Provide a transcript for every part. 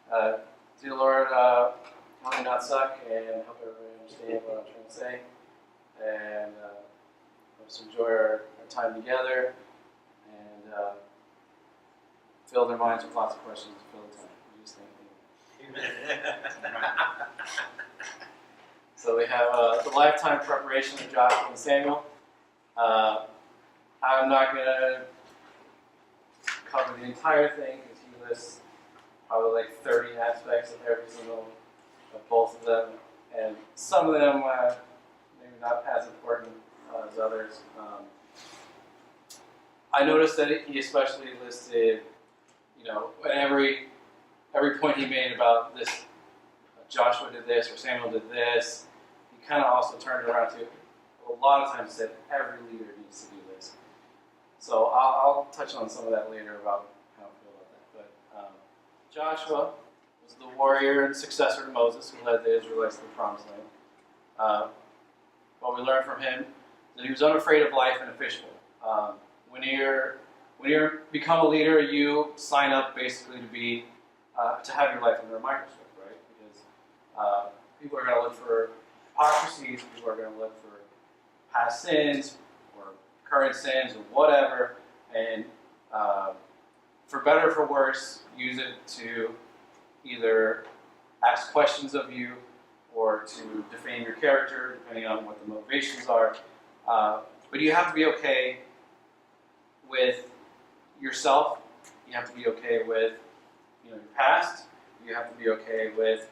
Dear Lord, help me not suck and help everybody understand what I'm trying to say. And let's enjoy our time together and fill their minds with lots of questions to fill the time. We just thank you. So we have the lifetime preparation of Joshua and Samuel. I'm not going to cover the entire thing because he lists probably like 30 aspects of every single of both of them, and some of them maybe not as important as others. I noticed that he especially listed, at every point he made about this, Joshua did this or Samuel did this. He kind of also turned it around to a lot of times he said every leader needs to do this. So I'll touch on some of that later about how I feel about that. But Joshua was the warrior and successor to Moses who led the Israelites to the Promised Land. What we learned from him is that he was unafraid of life in a fishbowl. When you become a leader, you sign up basically to have your life under a microscope, right? Because people are going to look for hypocrisies, people are going to look for past sins or current sins or whatever, and for better or for worse, use it to either ask questions of you or to defame your character, depending on what the motivations are. But you have to be okay with yourself. You have to be okay with your past. You have to be okay with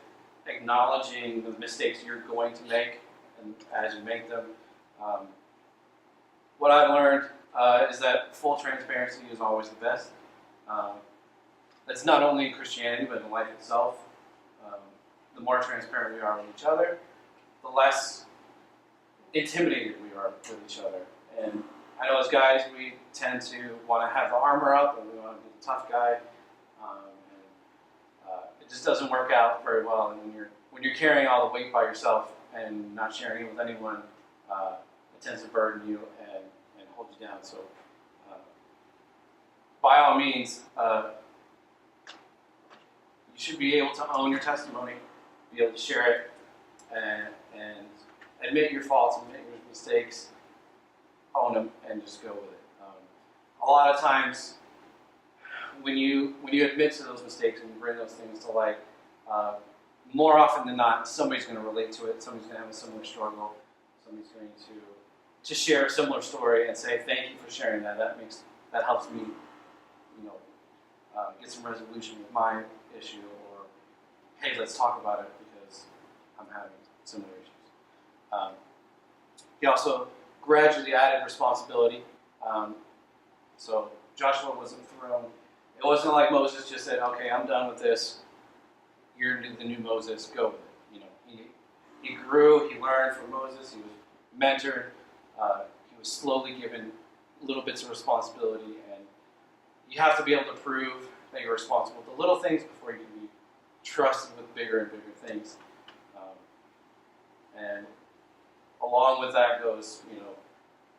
acknowledging the mistakes you're going to make, and as you make them. What I've learned is that full transparency is always the best. That's not only in Christianity, but in life itself. The more transparent we are with each other, the less intimidated we are with each other. And I know as guys, we tend to want to have the armor up, and we want to be the tough guy. It just doesn't work out very well. And when you're carrying all the weight by yourself and not sharing it with anyone, it tends to burden you and hold you down. So, by all means, you should be able to own your testimony, be able to share it, and admit your faults, admit your mistakes, own them, and just go with it. A lot of times, when you admit to those mistakes and you bring those things to light, more often than not, somebody's going to relate to it. Somebody's going to have a similar struggle. Somebody's going to share a similar story and say, "Thank you for sharing that. That helps me, get some resolution with my issue." Or, "Hey, let's talk about it because I'm having similar issues." He also gradually added responsibility. So Joshua wasn't thrown. It wasn't like Moses just said, "Okay, I'm done with this. You're the new Moses. Go with it." He grew. He learned from Moses. He was mentored. He was slowly given little bits of responsibility, and you have to be able to prove that you're responsible for the little things before you can be trusted with bigger and bigger things. And along with that goes,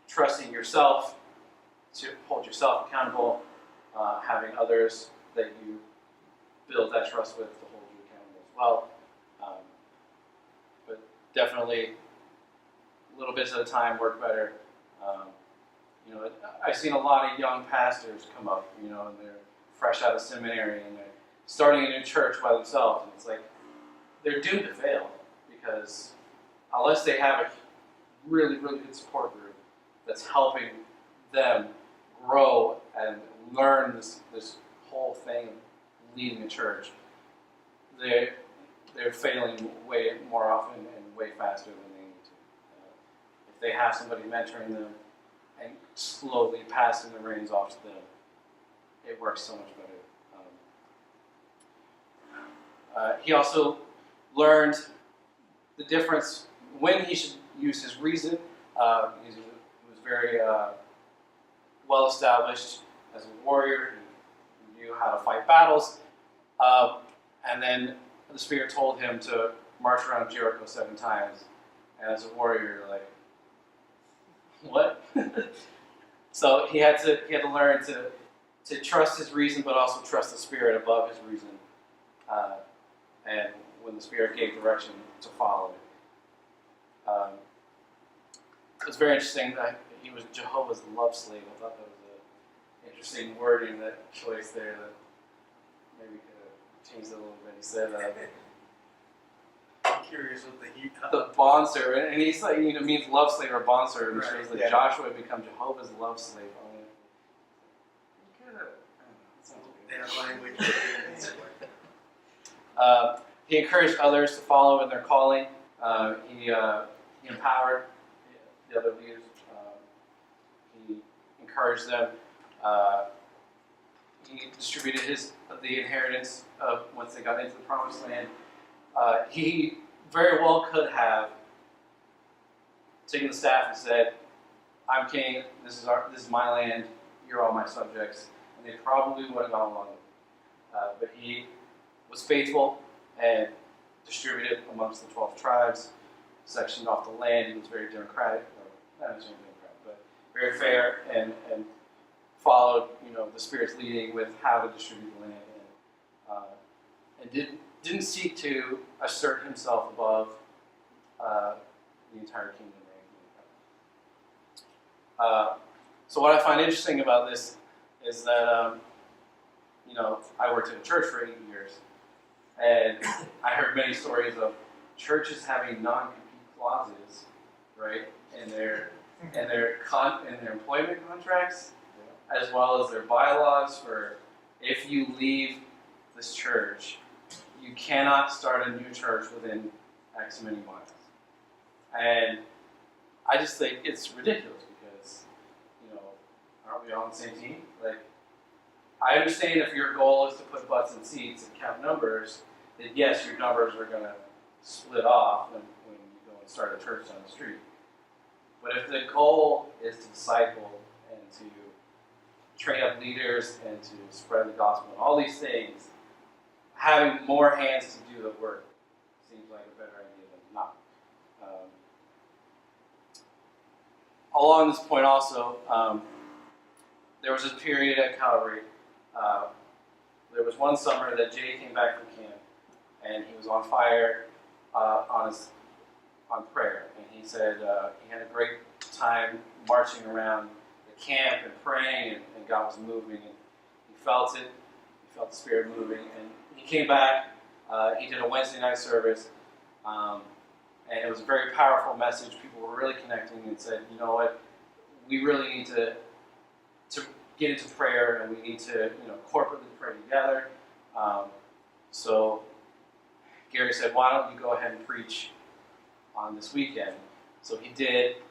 trusting yourself to hold yourself accountable, having others that you build that trust with to hold you accountable as well. But definitely, little bits at a time work better. I've seen a lot of young pastors come up, and they're fresh out of seminary and they're starting a new church by themselves. And it's like they're doomed to fail because unless they have a really, really good support group that's helping them grow and learn this whole thing of leading a church, they're failing way more often and way faster than they need to. If they have somebody mentoring them and slowly passing the reins off to them, it works so much better. He also learned the difference when he should use his reason. He was very well established as a warrior. He knew how to fight battles. And then the Spirit told him to march around Jericho 7 times. And as a warrior, you're like, what? So he had to learn to trust his reason, but also trust the Spirit above his reason. and when the Spirit gave direction to follow it. It's very interesting that he was Jehovah's love slave. I thought that was an interesting wording, that choice there, that maybe could have changed it a little bit. He said, I'm curious what the heat. the bondservant, and he's like, it means love slave or bondservant, which Right, shows that yeah. Joshua had become Jehovah's love slave. Their language. He encouraged others to follow in their calling. He empowered the other leaders. He encouraged them. He distributed the inheritance of once they got into the promised land. He very well could have taken the staff and said, "I'm king. This is my land. You're all my subjects," and they probably would have gone along with it. But he was faithful and distributed amongst the 12 tribes, sectioned off the land. He was very democratic, or not necessarily democratic, but very fair, and followed the Spirit's leading with how to distribute the land, and didn't seek to assert himself above the entire kingdom. So what I find interesting about this is that I worked in a church for 8 years, and I heard many stories of churches having non-compete clauses, right, in their employment contracts, as well as their bylaws for if you leave this church, you cannot start a new church within X many miles. And I just think it's ridiculous because, aren't we all on the same team? Like, I understand if your goal is to put butts in seats and count numbers, then yes, your numbers are going to split off when you go and start a church down the street. But if the goal is to disciple and to train up leaders and to spread the gospel and all these things, having more hands to do the work seems like a better idea than not. Along this point also, there was this period at Calvary. There was one summer that Jay came back from camp, and he was on fire on prayer. And he said he had a great time marching around the camp and praying, and God was moving, and he felt it. He felt the Spirit moving, and he came back. He did a Wednesday night service, and it was a very powerful message. People were really connecting and said, "You know what? We really need to get into prayer, and we need to, corporately pray together." So Gary said, "Why don't you go ahead and preach on this weekend?" So he did.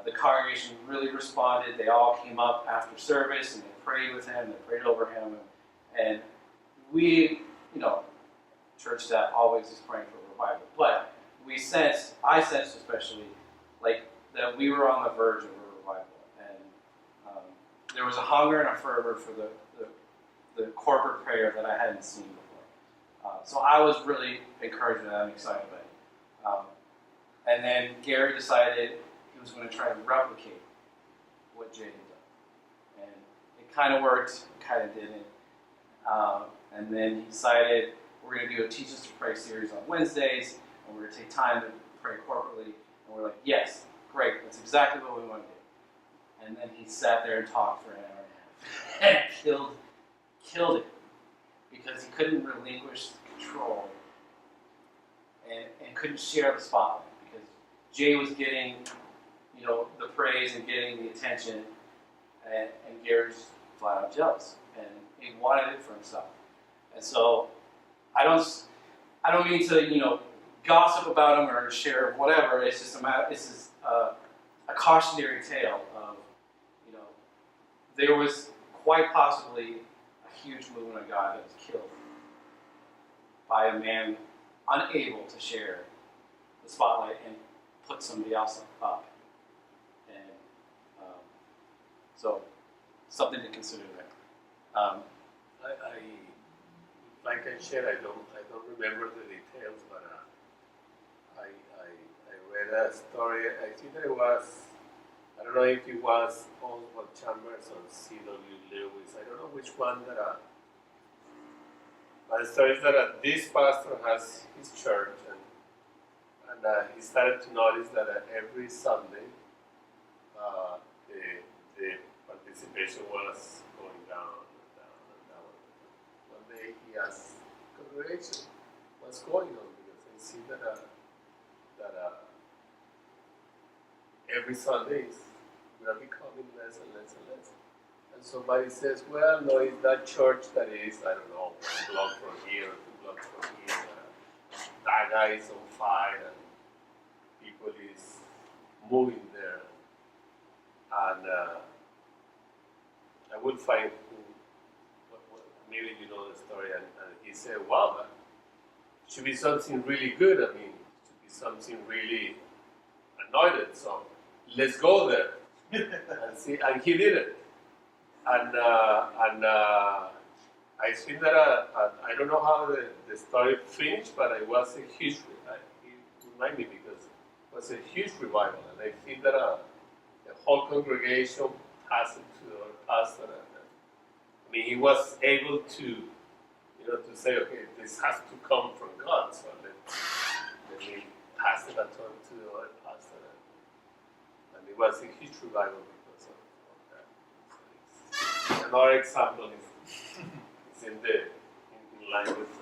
The congregation really responded. They all came up after service, and they prayed with him. They prayed over him, and we, church staff always is praying for revival. But I sensed especially, like, that we were on the verge of a revival, and there was a hunger and a fervor for the corporate prayer that I hadn't seen before. So I was really encouraged and I'm excited about it. And then Gary decided he was going to try and replicate what Jay had done. And it kind of worked, kind of didn't. And then he decided we're going to do a Teach Us to Pray series on Wednesdays, and we're going to take time to pray corporately. And we're like, yes, great, that's exactly what we want to do. And then he sat there and talked for an hour and a half and killed it because he couldn't relinquish control and couldn't share the spotlight because Jay was getting, the praise and getting the attention, and Gary's flat out jealous, and he wanted it for himself. And so I don't mean to gossip about him or share whatever. It's just a cautionary tale of there was quite possibly a huge movement of God that was killed by a man unable to share the spotlight and put somebody else up. And so something to consider there. If I can share, I don't remember the details, but I read a story. I think that it was, I don't know if it was Oswald Chambers or C.W. Lewis. I don't know which one that But the story is that this pastor has his church, and he started to notice that every Sunday the participation was going down and down and down. One day he asked the congregation, "What's going on?" Because I see that every Sunday we are becoming less and less and less. And somebody says, "Well, no, it's that church that is, I don't know, 1 block from here, 2 blocks from here. That guy is on fire, and people is moving there." And I would find maybe you know the story, and he said, "Wow, but it should be something really good. I mean, it should be something really anointed. So let's go there and see." And he did it. And I think that I don't know how the story finished, but it was a huge. He reminded me because it was a huge revival, and I think that the whole congregation passed it to our pastor. And, I mean, he was able to, to say, "Okay, this has to come from God." So let me pass it on to the other pastor, and it was a huge revival because of that. So another example is in line with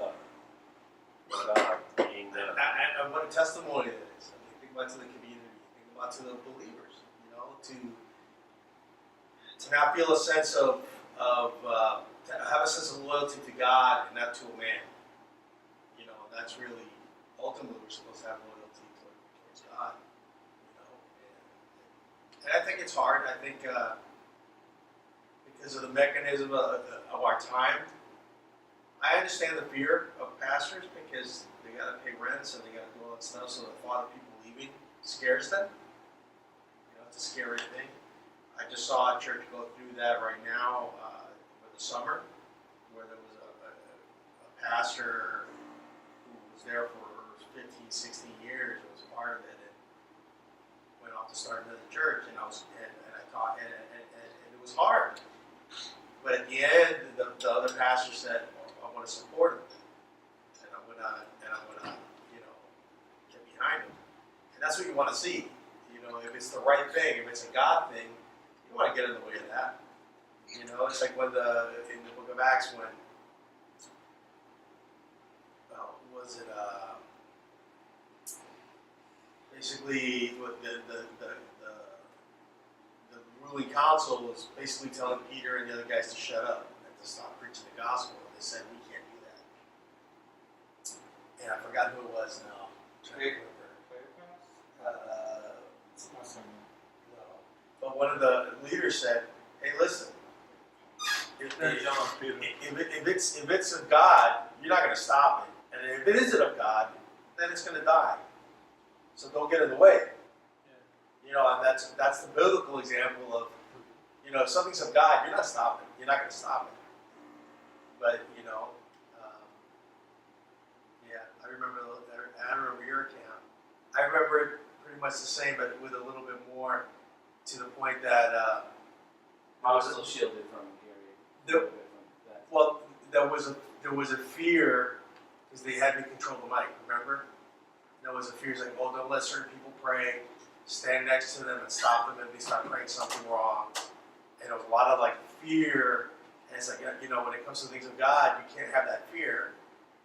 And what a testimony that is. I mean, think about to the community, think about to the believers, to not feel a sense of to have a sense of loyalty to God and not to a man. That's really ultimately we're supposed to have loyalty towards God. And I think it's hard. I think because of the mechanism of our time, I understand the fear of pastors because they got to pay rents and they got to do all that stuff. So the thought of people leaving scares them. It's a scary thing. I just saw a church go through that right now for the summer, where there was a pastor who was there for 15, 16 years and was a part of it, and went off to start another church. And I thought, and it was hard. But at the end, the other pastor said, "I want to support him, and I'm gonna, get behind him." And that's what you want to see. If it's the right thing, if it's a God thing, you don't want to get in the way of that. It's like when in the Book of Acts, when basically what the ruling council was basically telling Peter and the other guys to shut up and to stop preaching the gospel. And they said, "We can't do that." And I forgot who it was now. I'm trying to remember. No. But one of the leaders said, "Hey, listen. If it's of God, you're not going to stop it. And if it isn't of God, then it's going to die. So don't get in the way." And that's the biblical example of, if something's of God, you're not stopping. You're not going to stop it. But I remember your account. I remember it pretty much the same, but with a little bit more to the point that I was still shielded from Gary. Well, there was a fear because they had me control the mic. Remember, there was a fear. It's like, "Oh, don't let certain people pray. Stand next to them and stop them if they start praying something wrong." And there was a lot of fear. And it's like, when it comes to things of God, you can't have that fear.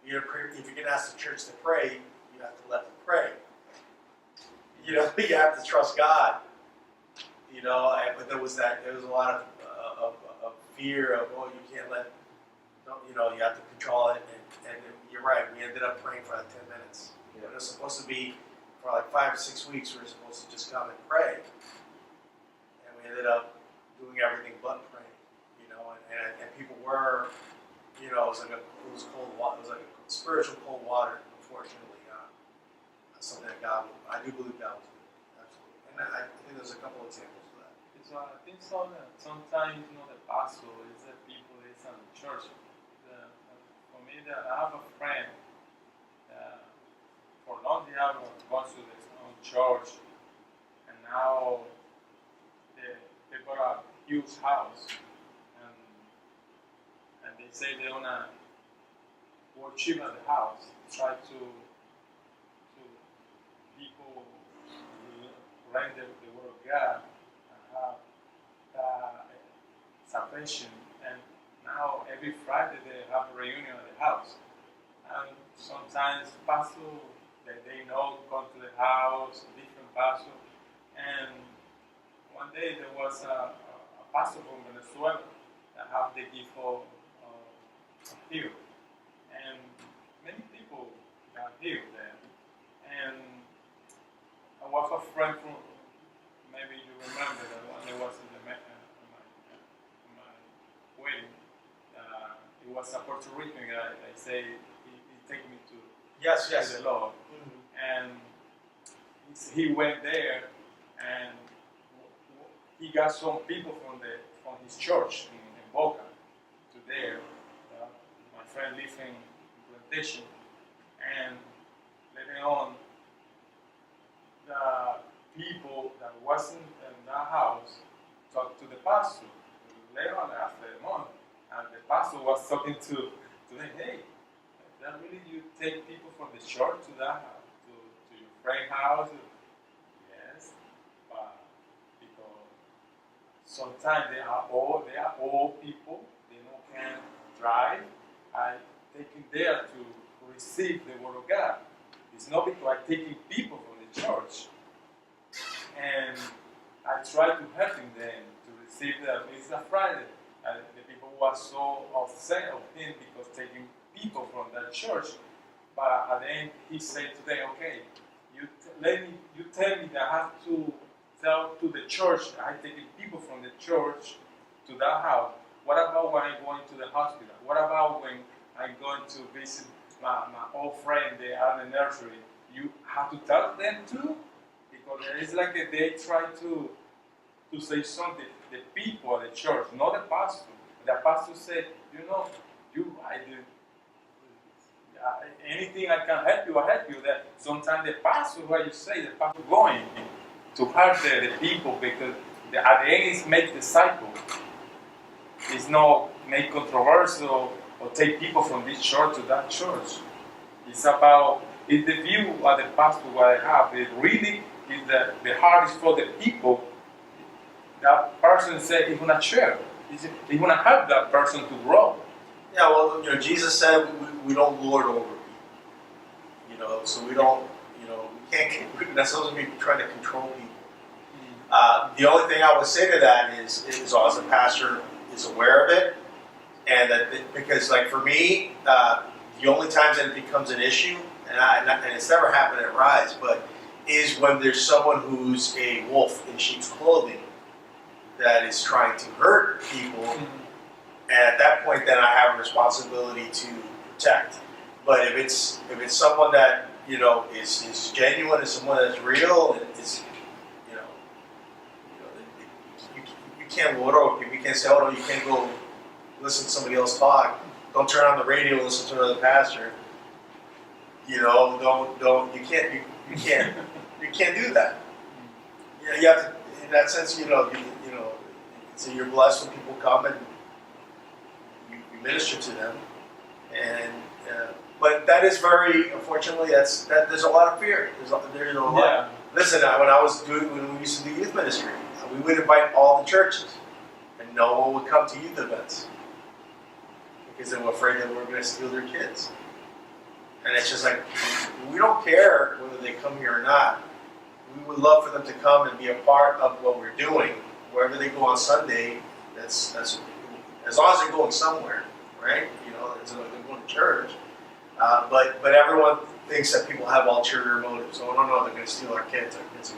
If you're going to ask the church to pray, you have to let them pray. You have to trust God. But there was a lot of fear of, "Oh, you can't you have to control it." And you're right. We ended up praying for 10 minutes. It was supposed to be for 5 or 6 weeks. We were supposed to just come and pray, and we ended up doing everything but praying. And people were, it was cold water. It was like a spiritual cold water. Unfortunately, something that God, I do believe God was doing. Absolutely. And I think there's a couple examples of that. I think so that sometimes the pastor is the people is in the church. For me, I have a friend. For long they have gone to their own church, and now they got a huge house, and they say they worship at the house. Try to people learn the word of God and have salvation. And now every Friday they have a reunion at the house. And sometimes pastor they know come to the house, different pastor. And one day there was a pastor from Venezuela that have the gift of heal. And many people got healed there. And I was a friend from, maybe you remember that one that was in my wedding. It was a Puerto Rican guy. I say he take me to Yes, yes. the Lord. And he went there and he got some people from his church in Boca to there. My friend lived in Plantation, and later on, the people that wasn't in that house talked to the pastor. Later on, after a month, and the pastor was talking to them, hey, that really you take people from the church to that house, to your friend's house? Yes, but because sometimes they are old people, they can't drive. I taking there to receive the word of God. It's not because I'm taking people from the church, and I try to helping them to receive it's a Friday. The people were so upset of him because taking people from that church. But at the end, he said to them, "Okay, you tell me that I have to tell to the church I taking people from the church to that house. What about when I'm going to the hospital? What about when I'm going to visit my old friend? They are in the nursery. You have to tell them too, because it's like they try to say something. The people at the church, not the pastor. The pastor said, you right. Anything I can help you, I help you. That sometimes the pastor, what you say, the pastor going to help the people because at the end is make disciples. It's not make controversial or take people from this church to that church. It's about the view of the pastor what I have. It really is the heart is for the people. That person said he's gonna share. He's gonna help that person to grow. Yeah, well, Jesus said we don't lord over people. So we don't, we can't necessarily be trying to control people. The only thing I would say to that is as a pastor is aware of it, and that because like for me, the only times that it becomes an issue, and it's never happened at Rise, but is when there's someone who's a wolf in sheep's clothing that is trying to hurt people, and at that point, then I have a responsibility to protect. But if it's someone that is genuine, is someone that's real, and is you can't lord over people. You can't say, oh no, you can't go listen to somebody else talk. Don't turn on the radio and listen to another pastor. Don't you can't do that. You have to, in that sense, so you're blessed when people come and you minister to them, and but that is very, unfortunately, there's a lot of fear. There's a lot. Yeah. Listen, when we used to do youth ministry, we would invite all the churches, and no one would come to youth events because they were afraid that we were going to steal their kids. And it's just like, we don't care whether they come here or not. We would love for them to come and be a part of what we're doing. Wherever they go on Sunday, that's as long as they're going somewhere, right? As long as they're going to church. But everyone thinks that people have ulterior motives. Oh no, they're going to steal our kids. Our kids,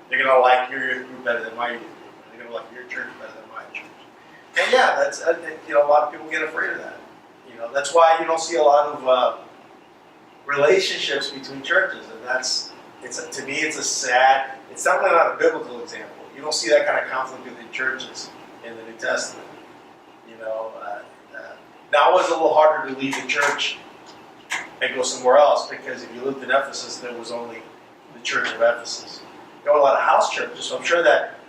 they're going to like your youth group better than my youth group. They're going to like your church better than my church. And yeah, that's a lot of people get afraid of that. That's why you don't see a lot of relationships between churches, and to me it's a sad. It's definitely not a biblical example. You don't see that kind of conflict within churches in the New Testament. Now it was a little harder to leave the church and go somewhere else, because if you lived in Ephesus, there was only the church of Ephesus. There were a lot of house churches, so I'm sure that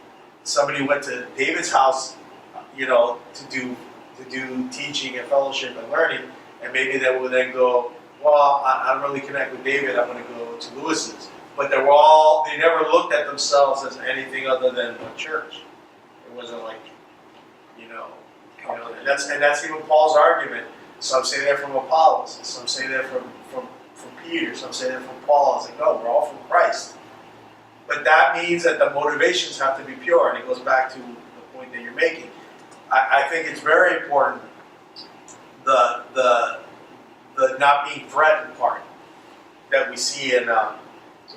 somebody went to David's house, to do teaching and fellowship and learning, and maybe they will then go, well, I don't really connect with David, I'm going to go to Lewis's. But they never looked at themselves as anything other than a church. It wasn't like, and that's even Paul's argument. Some say they're from Apollos, some say they're from Peter, some say they're from Paul. It's like, no, we're all from Christ. But that means that the motivations have to be pure, and it goes back to the point that you're making. I think it's very important, the not being threatened part that we see in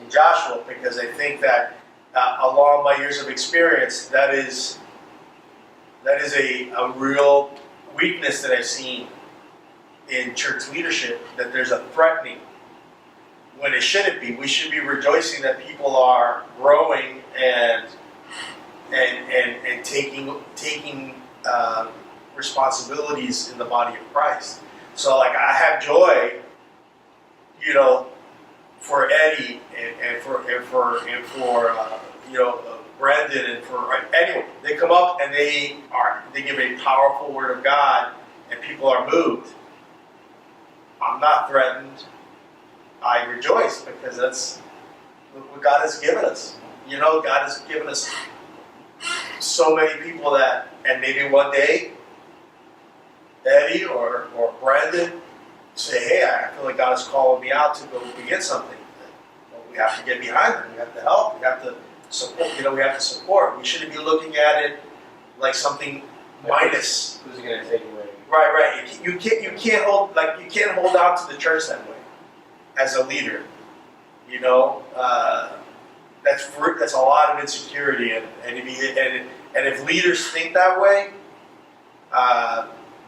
Joshua, because I think that along my years of experience, that is a real weakness that I've seen in church leadership, that there's a threatening when it shouldn't be. We should be rejoicing that people are growing and taking responsibilities in the body of Christ. So like I have joy, for Eddie and for Brandon and for anyone. They come up and they give a powerful word of God, and people are moved. I'm not threatened. I rejoice because that's what God has given us. God has given us so many people that, and maybe one day, Eddie or Brandon say, hey, I feel like God is calling me out to go begin something. Well, we have to get behind them. We have to help. We have to support. We have to support. We shouldn't be looking at it like something minus. Who's going to take away? Right. You can't hold on to the church that way as a leader. That's a lot of insecurity, and if leaders think that way,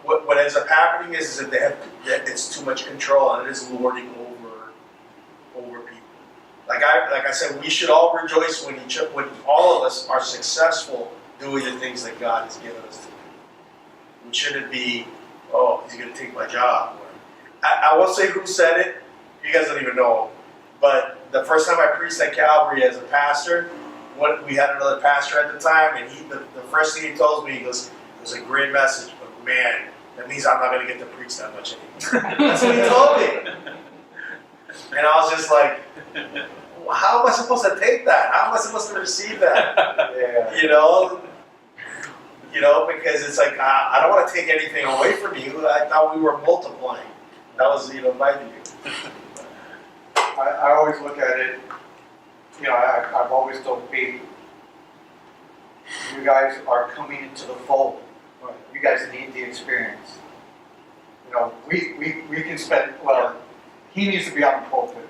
what ends up happening is that it's too much control, and it is lording over people. Like I said, we should all rejoice when all of us are successful doing the things that God has given us to do. We shouldn't be, oh, he's going to take my job. I won't say who said it. You guys don't even know. But the first time I preached at Calvary as a pastor, we had another pastor at the time, and the first thing he told me, he goes, it was a great message, but man, that means I'm not going to get to preach that much anymore. That's what he told me. And I was just like, how am I supposed to take that? How am I supposed to receive that? Because it's like, I don't want to take anything away from you. I thought we were multiplying. That was, my view. I always look at it, I've always told Pete, you guys are coming into the fold. You guys need the experience. We can spend, he needs to be on the pulpit,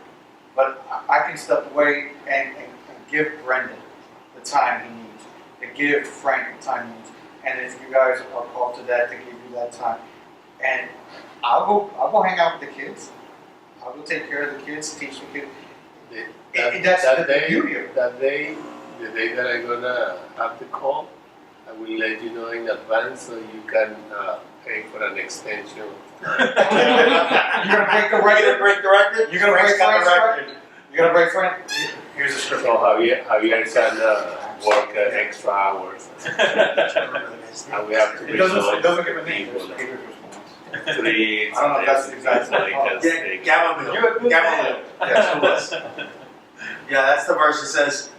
but I can step away and give Brendan the time he needs, to give Frank the time he needs. And if you guys are called to that, to give you that time. And I'll go hang out with the kids. I will take care of the kids, teach the kids. That's the beauty of it. That day, the day that I'm gonna have the call, I will let you know in advance so you can pay for an extension. You're gonna break the record? Break the record? You're gonna break the record? You're gonna break Frank? Here's a script. So Javier can work extra hours. And we have to It doesn't give a name. people. There's Peter's response. 3 I don't know if that's the exact like Gamaliel. Yes, yeah, that's the verse that says,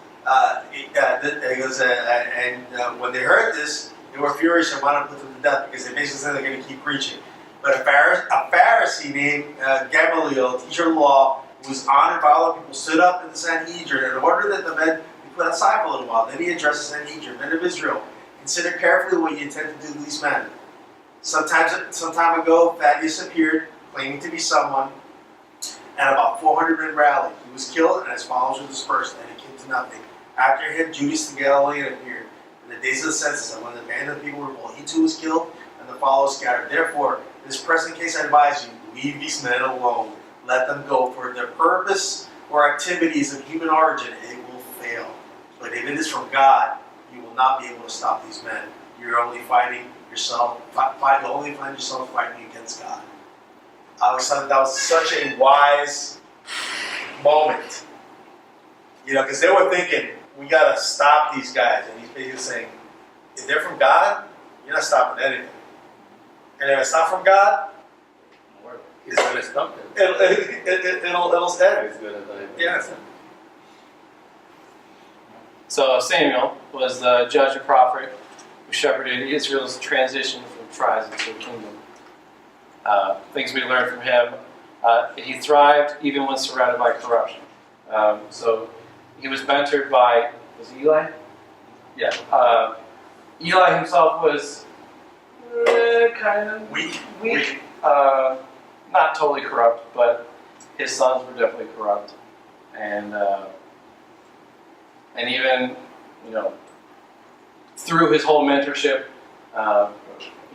it goes, and when they heard this, they were furious and wanted to put them to death, because they basically said they're going to keep preaching. But a Pharisee named Gamaliel, teacher of the law, who was honored by all the people, stood up in the Sanhedrin and ordered that the men be put outside for a little while. Then he addressed the Sanhedrin, men of Israel, consider carefully what you intend to do to these men. Some time ago, Thaddeus appeared, claiming to be someone, and about 400 men rallied. He was killed, and his followers were dispersed, and it came to nothing. After him, Judas the Galilean appeared. In the days of the census, and when the band of people were revolted, he too was killed, and the followers scattered. Therefore, in this present case, I advise you, leave these men alone. Let them go, for their purpose or activities of human origin, it will fail. But if it is from God, you will not be able to stop these men. You're only fighting yourself. You'll only find yourself fighting against God. I always thought that was such a wise moment. Because they were thinking, we got to stop these guys. And he's basically saying, if they're from God, you're not stopping anything. And if it's not from God, don't worry He's gonna stop them. it'll end. He's gonna die. Yes. So Samuel was the judge and prophet who shepherded Israel's transition from tribes into a kingdom. Things we learned from him: he thrived even when surrounded by corruption. So he was mentored by, was it Eli? Yeah. Eli himself was kind of Weak. not totally corrupt, but his sons were definitely corrupt, and even through his whole mentorship,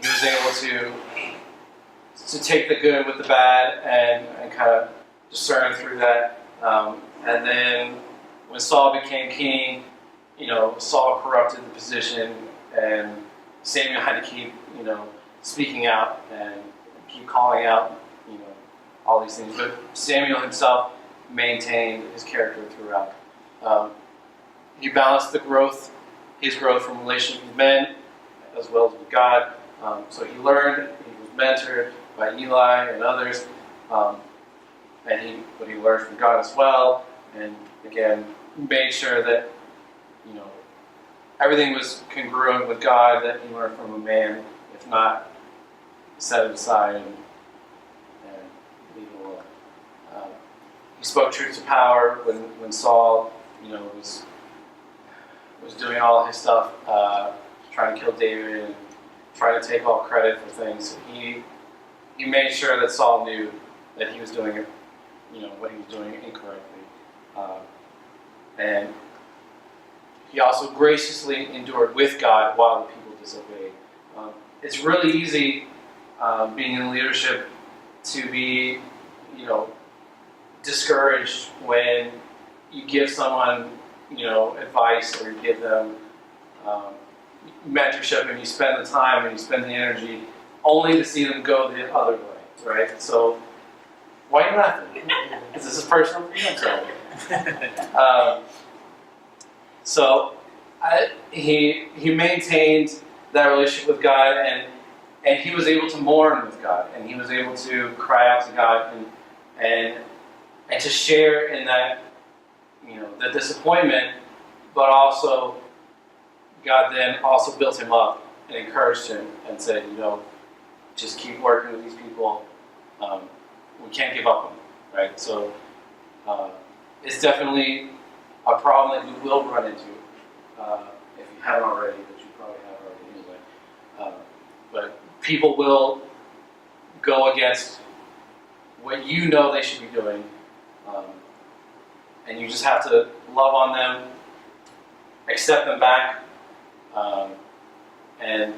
he was able to take the good with the bad and kind of discern through that. And then when Saul became king, Saul corrupted the position, and Samuel had to keep, speaking out and keep calling out, all these things. But Samuel himself maintained his character throughout. He balanced his growth from relationship with men as well as with God. So he learned, he was mentored by Eli and others, but he learned from God as well. And again, made sure that everything was congruent with God that he learned from a man. If not, set it aside and leave it alone. He spoke truth to power when Saul, was doing all his stuff, trying to kill David and trying to take all credit for things. He made sure that Saul knew that he was doing it, what he was doing incorrectly. And he also graciously endured with God while the people disobeyed. It's really easy being in leadership to be, discouraged when you give someone, advice, or you give them mentorship, and you spend the time and you spend the energy only to see them go the other way, right? So, why are you laughing? Is this personal for you? I'm sorry. He maintained that relationship with God, and he was able to mourn with God, and he was able to cry out to God and to share in that, the disappointment, but also God then also built him up and encouraged him and said, just keep working with these people. We can't give up on them, right? So it's definitely a problem that you will run into if you haven't already, but you probably have already anyway. But people will go against what they should be doing, and you just have to love on them, accept them back, and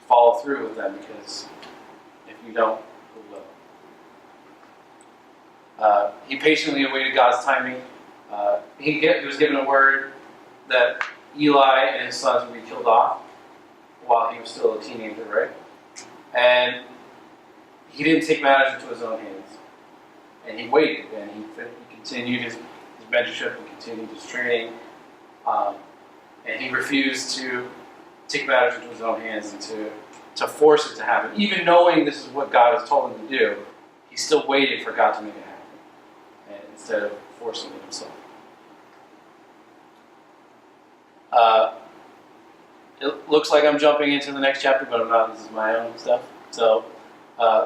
follow through with them, because if you don't, who will? He patiently awaited God's timing. He was given a word that Eli and his sons would be killed off while he was still a teenager, right? And he didn't take matters into his own hands. And he waited, and he continued his mentorship and continued his training. And he refused to take matters into his own hands and to force it to happen. Even knowing this is what God has told him to do, he still waited for God to make it happen, and instead of forcing it himself. It looks like I'm jumping into the next chapter, but I'm not. This is my own stuff. So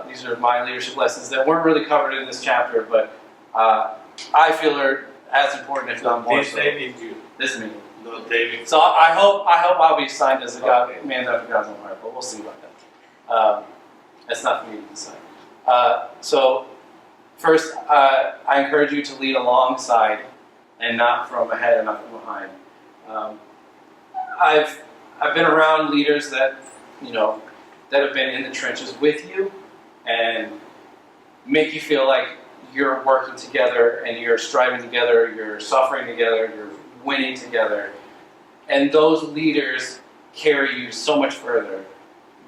these are my leadership lessons that weren't really covered in this chapter, but I feel are as important, if not more This so. David, you. This is me. No, David. So I hope I'll be signed as a God, man after God's own heart, but we'll see about that. That's not for me to decide. So first, I encourage you to lead alongside and not from ahead and not from behind. I've been around leaders that that have been in the trenches with you and make you feel like you're working together and you're striving together, you're suffering together, you're winning together. And those leaders carry you so much further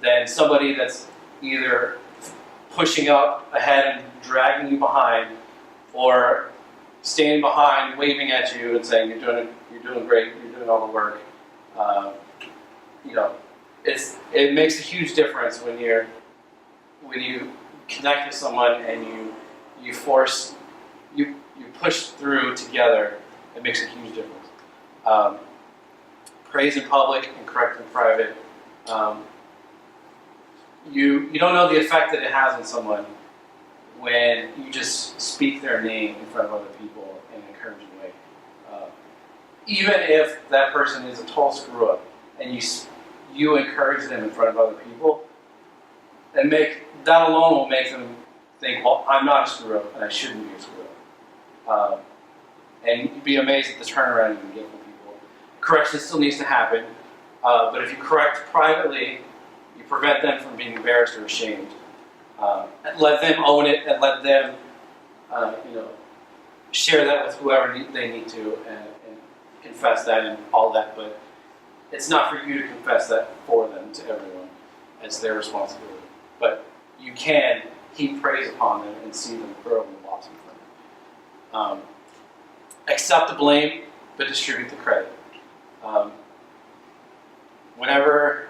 than somebody that's either pushing up ahead and dragging you behind, or standing behind, waving at you and saying, you're doing great, you're doing all the work. It makes a huge difference when you connect with someone and you force, you push through together, it makes a huge difference. Praise in public and correct in private. You don't know the effect that it has on someone when you just speak their name in front of other people in an encouraging way. Even if that person is a total screw up, and you encourage them in front of other people, and that alone will make them think, well, I'm not a screw up, and I shouldn't be a screw up. And you'd be amazed at the turnaround you can get from people. Correction still needs to happen, but if you correct privately, you prevent them from being embarrassed or ashamed. And let them own it, and let them, share that with whoever they need to, and confess that and all that. But it's not for you to confess that for them to everyone. It's their responsibility. But you can heap praise upon them and see them grow and blossom from it. Accept the blame, but distribute the credit. Whenever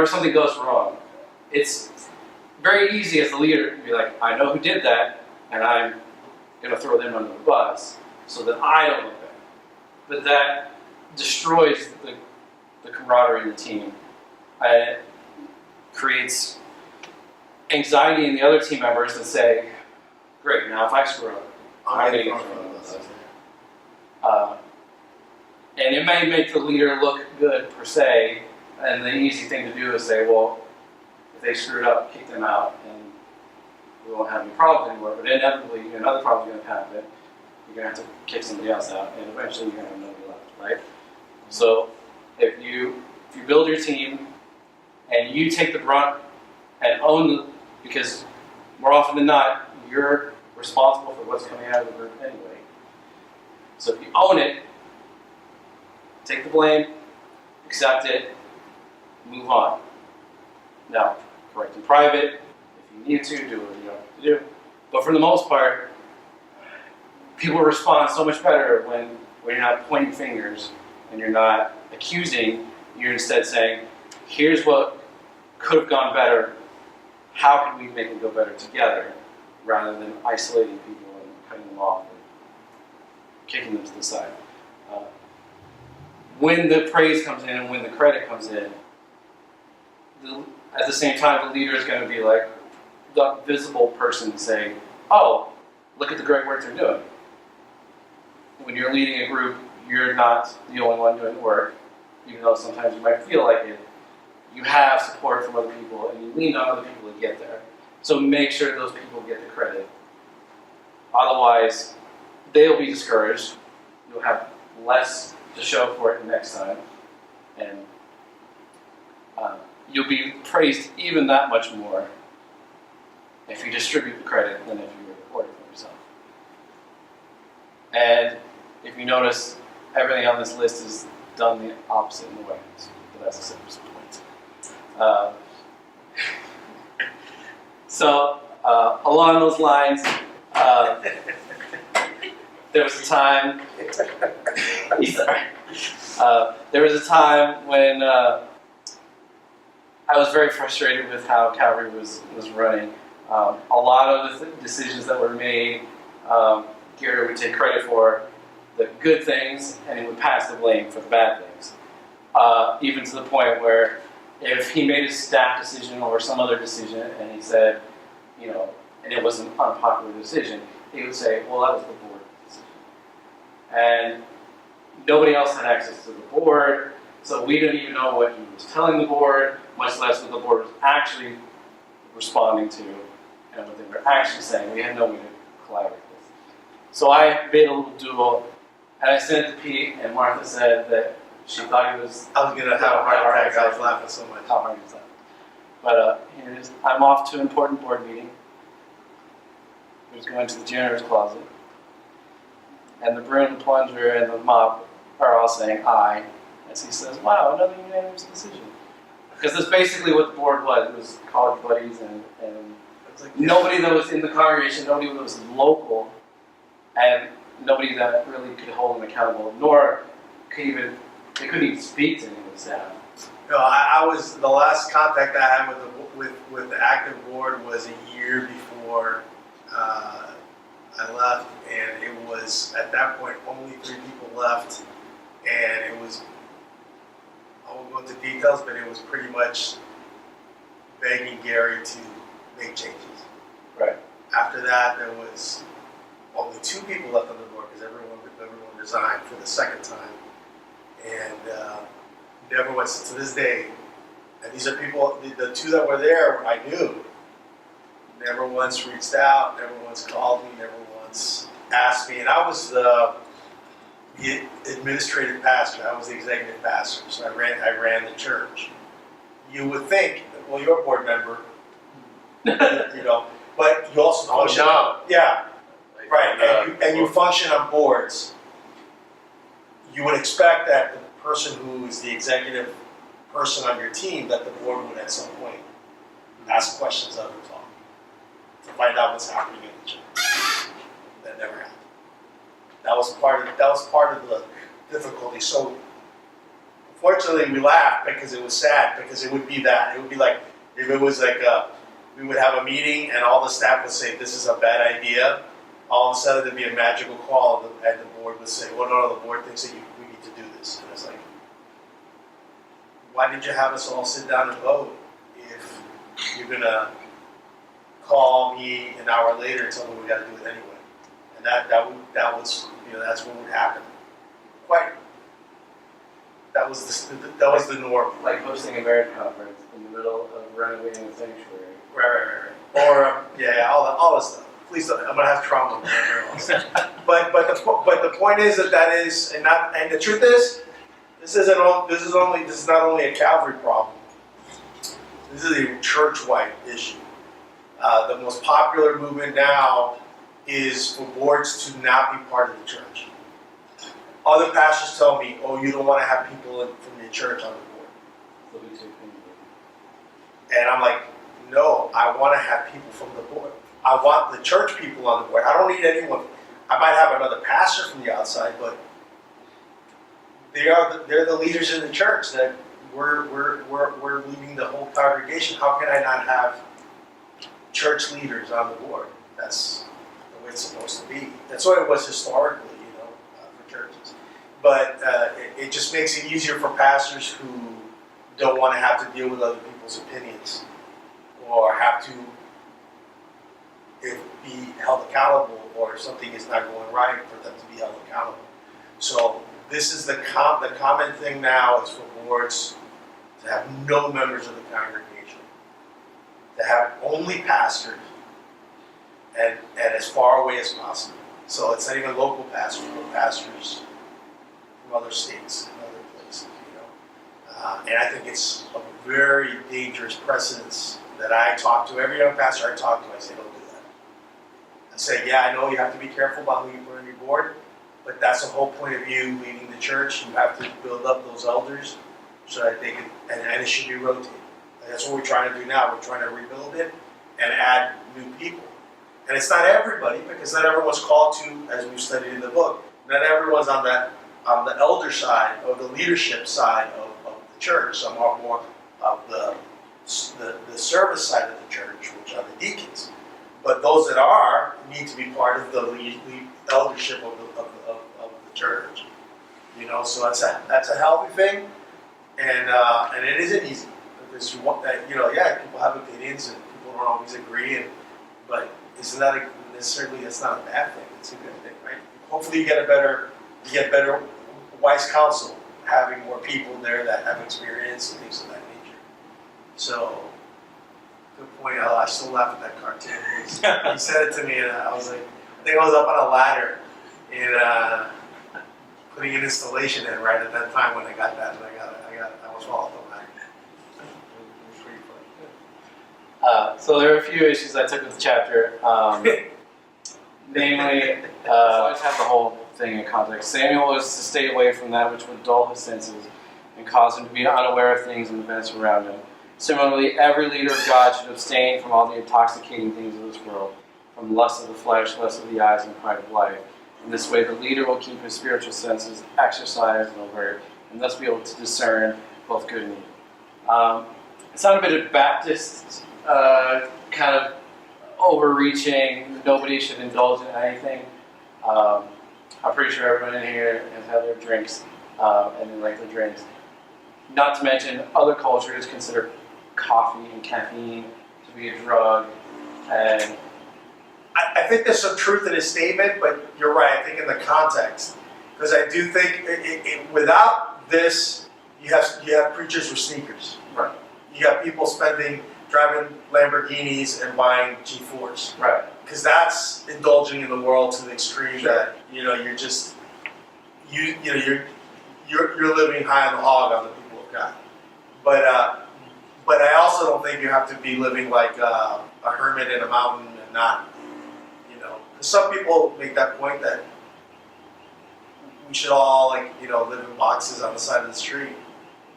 something goes wrong, it's very easy as the leader to be like, I know who did that, and I'm going to throw them under the bus so that I don't look bad. But that destroys the camaraderie in the team. It creates anxiety in the other team members that say, great, now if I screw up, I'm going to get thrown under the bus. And it may make the leader look good per se, and the easy thing to do is say, well, if they screwed up, kick them out, and we won't have any problems anymore. But inevitably, another problem is going to happen. You're going to have to kick somebody else out, and eventually you're going to have nobody left, right? So if you build your team, and you take the brunt and own because more often than not, you're responsible for what's coming out of the group anyway. So if you own it, take the blame, accept it, move on. Now, correct in private, if you need to, do what you have to do. But for the most part, people respond so much better when you're not pointing fingers and you're not accusing, you're instead saying, here's what could have gone better, how can we make it go better together, rather than isolating people and cutting them off and kicking them to the side. When the praise comes in and when the credit comes in, at the same time, the leader is going to be like the visible person saying, oh, look at the great work they're doing. When you're leading a group, you're not the only one doing the work, even though sometimes you might feel like it. You have support from other people, and you lean on other people to get there. So make sure those people get the credit. Otherwise, they'll be discouraged. You'll have less to show for it next time, and you'll be praised even that much more if you distribute the credit than if you record it for yourself. And if you notice, everything on this list is done the opposite in the way. But that's a simple point. So along those lines, there was a time. There was a time when I was very frustrated with how Calvary was running. A lot of the decisions that were made, Gary would take credit for the good things, and he would pass the blame for the bad things. Even to the point where if he made a staff decision or some other decision, and he said, and it was an unpopular decision, he would say, well, that was the board decision. And nobody else had access to the board, so we didn't even know what he was telling the board, much less what the board was actually responding to and what they were actually saying. We had no way to collaborate with. So I made a little doodle, and I sent it to Pete, and Martha said that she thought it was... I was going to have a heart attack. I was laughing so much. How hard is that? But here it is. I'm off to an important board meeting. I was going to the janitor's closet. And the broom, the plunger, and the mop are all saying aye. As he says, wow, another unanimous decision. Because that's basically what the board was. It was college buddies and nobody that was in the congregation, nobody that was local, and nobody that really could hold them accountable, nor they couldn't even speak to any of the staff. No, I was, the last contact I had with with the active board was a year before I left, and it was at that point only 3 people left, and it was, I won't go into details, but it was pretty much begging Gary to make changes. Right. After that, there was only 2 people left on the board because everyone resigned for the second time, and never once to this day. And these are people. The 2 that were there, I knew. Never once reached out. Never once called me. Never once asked me. And I was the administrative pastor. I was the executive pastor. So I ran the church. You would think, well, you're a board member, you know, but you also Oh, function. no. Yeah. Right, and you function on boards. You would expect that the person who is the executive person on your team, that the board would at some point ask questions of them all to find out what's happening in the church. That never happened. That was part of the difficulty. So unfortunately, we laughed because it was sad, because it would be that. It would be like if it was like we would have a meeting and all the staff would say this is a bad idea. All of a sudden, there'd be a magical call, and the board would say, "Well, no, the board thinks that we need to do this." And it's like, why did you have us all sit down and vote if you're gonna call me an hour later and tell me we got to do it anyway? And that was that's what would happen. Quite. That was the norm. Like hosting a marriage conference in the middle of renovating a sanctuary. Right. Or all this stuff. Please don't. I'm gonna have trauma. But the point is that is and the truth is, this is not only a Calvary problem. This is a church-wide issue. The most popular movement now is for boards to not be part of the church. Other pastors tell me, "Oh, you don't want to have people from your church on the board," They'll be too clean. and I'm like, "No, I want to have people from the board. I want the church people on the board. I don't need anyone. I might have another pastor from the outside, but they're the leaders in the church. That we're leading the whole congregation. How can I not have church leaders on the board? That's the way it's supposed to be. That's what it was historically, for churches. But it just makes it easier for pastors who don't want to have to deal with other people's opinions or have to be held accountable, or if something is not going right, for them to be held accountable. So this is the common thing now is for boards to have no members of the congregation, to have only pastors, and as far away as possible. So it's not even local pastors, but pastors from other states and other places, and I think it's a very dangerous precedence that I talk to every young pastor I talk to. I say, don't do that. I say, yeah, I know you have to be careful about who you put on your board, but that's the whole point of you leading the church. You have to build up those elders so that they can, and it should be rotated. And that's what we're trying to do now. We're trying to rebuild it and add new people. And it's not everybody, because not everyone's called to, as we've studied in the book, not everyone's on the elder side or the leadership side of the church. Some are more of the service side of the church, which are the deacons. But those that are need to be part of the lead eldership of the church. So that's a healthy thing, and it isn't easy, because you want that. People have opinions and people don't always agree, but it's not necessarily that's not a bad thing. It's a good thing, right? Hopefully, you get better wise counsel, having more people there that have experience and things of that nature. So, good point. I still laugh at that cartoon. He said it to me, and I was like, I think I was up on a ladder and putting an installation in right at that time when I got that, and I was fall off the ladder. It was pretty funny. So there are a few issues I took with the chapter. Namely, let's have the whole thing in context. Samuel was to stay away from that which would dull his senses and cause him to be unaware of things and events around him. Similarly, every leader of God should abstain from all the intoxicating things of this world, from lust of the flesh, lust of the eyes, and pride of life. In this way, the leader will keep his spiritual senses exercised and alert, and thus be able to discern both good and evil. sounded a bit of Baptist, kind of overreaching. Nobody should indulge in anything. I'm pretty sure everyone in here has had their drinks and then regular drinks. Not to mention, other cultures consider coffee and caffeine to be a drug, and I think there's some truth in his statement, but you're right. I think in the context, because I do think without this, you have preachers with sneakers. right, You got people driving Lamborghinis and buying G4s. right, Because that's indulging in the world to the extreme Sure. that you're just you're living high on the hog on the people of God. But I also don't think you have to be living like a hermit in a mountain and not, some people make that point that we should all live in boxes on the side of the street,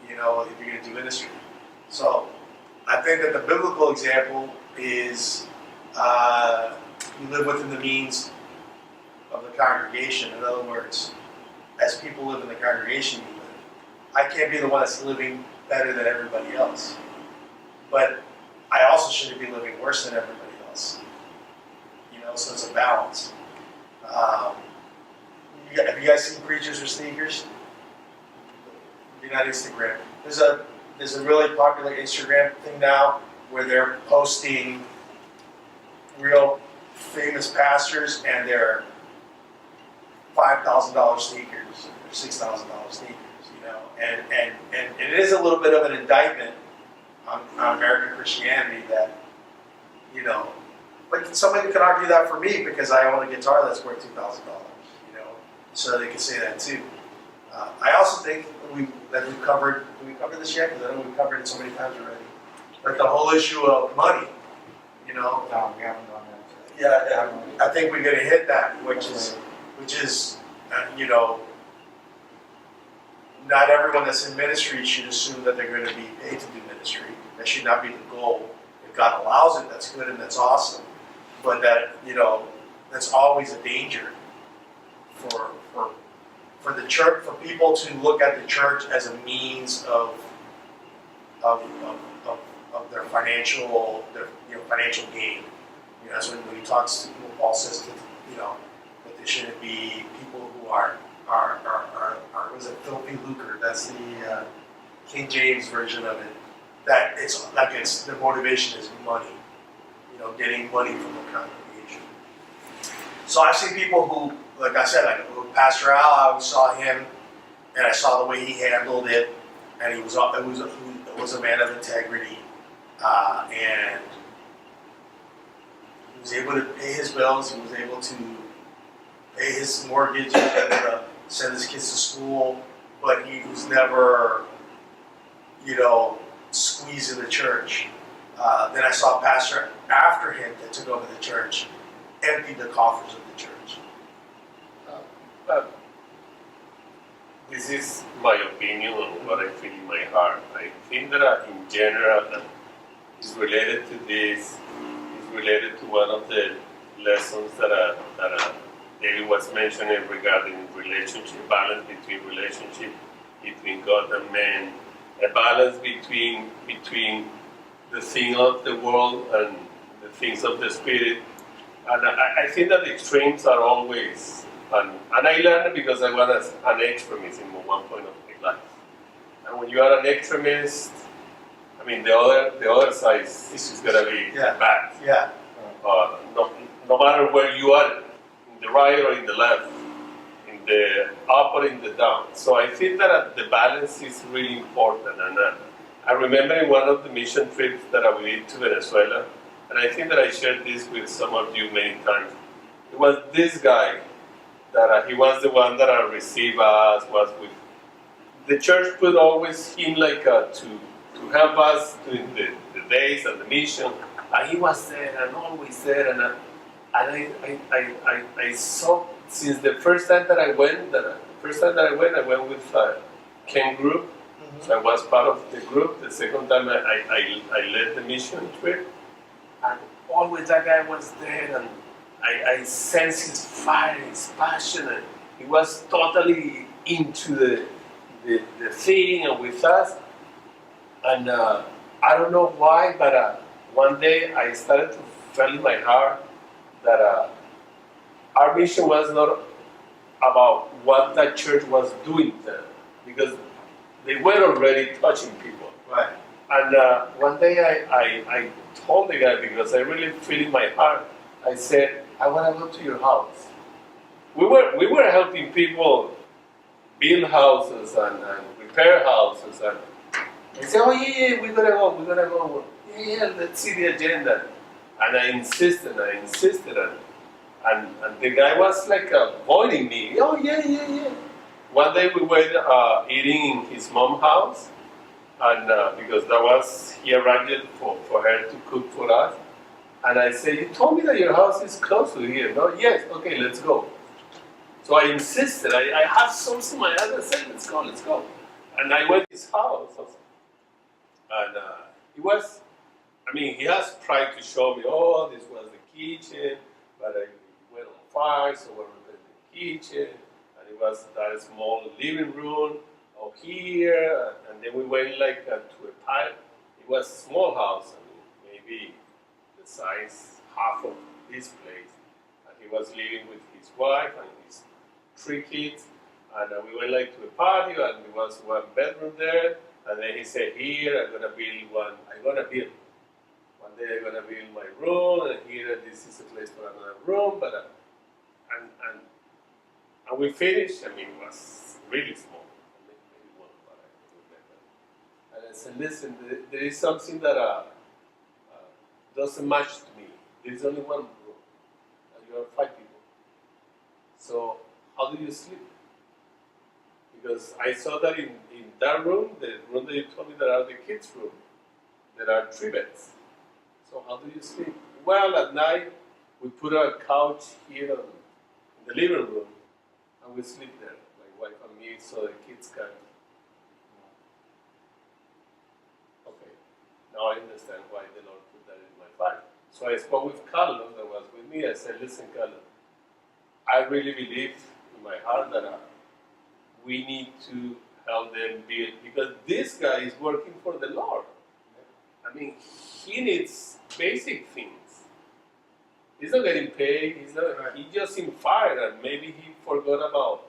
if you're going to do ministry. So I think that the biblical example is you live within the means of the congregation. In other words, as people live in the congregation you live. I can't be the one that's living better than everybody else. But I also shouldn't be living worse than everybody else. So it's a balance. Have you guys seen preachers with sneakers? You're not Instagram. There's a really popular Instagram thing now where they're posting real famous pastors and their $5,000 sneakers or $6,000 sneakers, and it is a little bit of an indictment on American Christianity that, but somebody could argue that for me because I own a guitar that's worth $2,000, so they could say that too. I also think that we've covered, did we cover this yet? Because I know we've covered it so many times already. But the whole issue of money, No, we haven't done that. yeah, I think we're going to hit that, which is, not everyone that's in ministry should assume that they're going to be paid to do ministry. That should not be the goal. If God allows it, that's good and that's awesome. But that, that's always a danger for the church, for people to look at the church as a means of their financial gain. That's when he talks. Paul says that there shouldn't be people who are was it filthy lucre? That's the King James version of it. That it's the motivation is money. Getting money from the congregation. So I've seen people who, like I said, Pastor Al, I always saw him, and I saw the way he handled it, and he was a man of integrity, and he was able to pay his bills. He was able to pay his mortgage. He was able to send his kids to school, but he was never, squeezing the church. Then I saw a pastor after him that took over the church, emptied the coffers of the church. This is my opinion on what I feel in my heart. I think that in general, it's related to this, it's related to one of the lessons that David was mentioning regarding relationship, balance between relationship between God and man, a balance between the thing of the world and the things of the spirit. And I think that the extremes are always, and I learned it because I was an extremist in one point of my life. And when you are an extremist, the other side is going to be bad. Yeah. No matter where you are, in the right or in the left, in the up or in the down. So I think that the balance is really important. And I remember in one of the mission trips that we did to Venezuela, and I think that I shared this with some of you many times. It was this guy that he was the one that received us, was with the church put always him to help us during the days and the mission, and he was there and always there, and I saw since the first time that I went, I went with Ken group, so I was part of the group. The second time I led the mission trip, and always that guy was there, and I sensed his fire, his passion, and he was totally into the thing and with us. And I don't know why, but one day I started to feel in my heart that our mission was not about what that church was doing there, because they were already touching people. Right. And one day I told the guy, because I really feel in my heart, I said, I want to go to your house. We were helping people build houses and repair houses, and I said, oh yeah, we're gonna go. Yeah, let's see the agenda. And I insisted, and the guy was like avoiding me. Oh yeah. One day we were eating in his mom's house, and because that was, he arranged for her to cook for us. And I said, you told me that your house is close to here, no? Yes, okay, let's go. So I insisted, I had something in my head, I said, let's go. And I went to his house, and he has tried to show me, oh, this was the kitchen, but it went on fire, so we're repairing the kitchen, and it was that small living room over here, and then we went like to a pile. It was a small house, maybe the size half of this place, and he was living with his wife and his 3 kids, and we went like to a patio, and there was 1 bedroom there, and then he said, here I'm gonna build one. One day I'm gonna build my room, and here this is a place for another room, but and we finished. It was really small, maybe 1, but I remember. And I said, listen, there is something that doesn't match to me. There's only 1 room, and you are 5 people. So how do you sleep? Because I saw that in that room, the room that you told me that are the kids' room, there are 3 beds. So how do you sleep? Well, at night we put a couch here in the living room, and we sleep there, my wife and me, so the kids can. Okay, now I understand why the Lord put that in my life. So I spoke with Carlos, that was with me. I said, listen, Carlos, I really believe in my heart that we need to help them build, because this guy is working for the Lord. I mean, he needs basic things. He's not getting paid. He's just in fire, and maybe he forgot about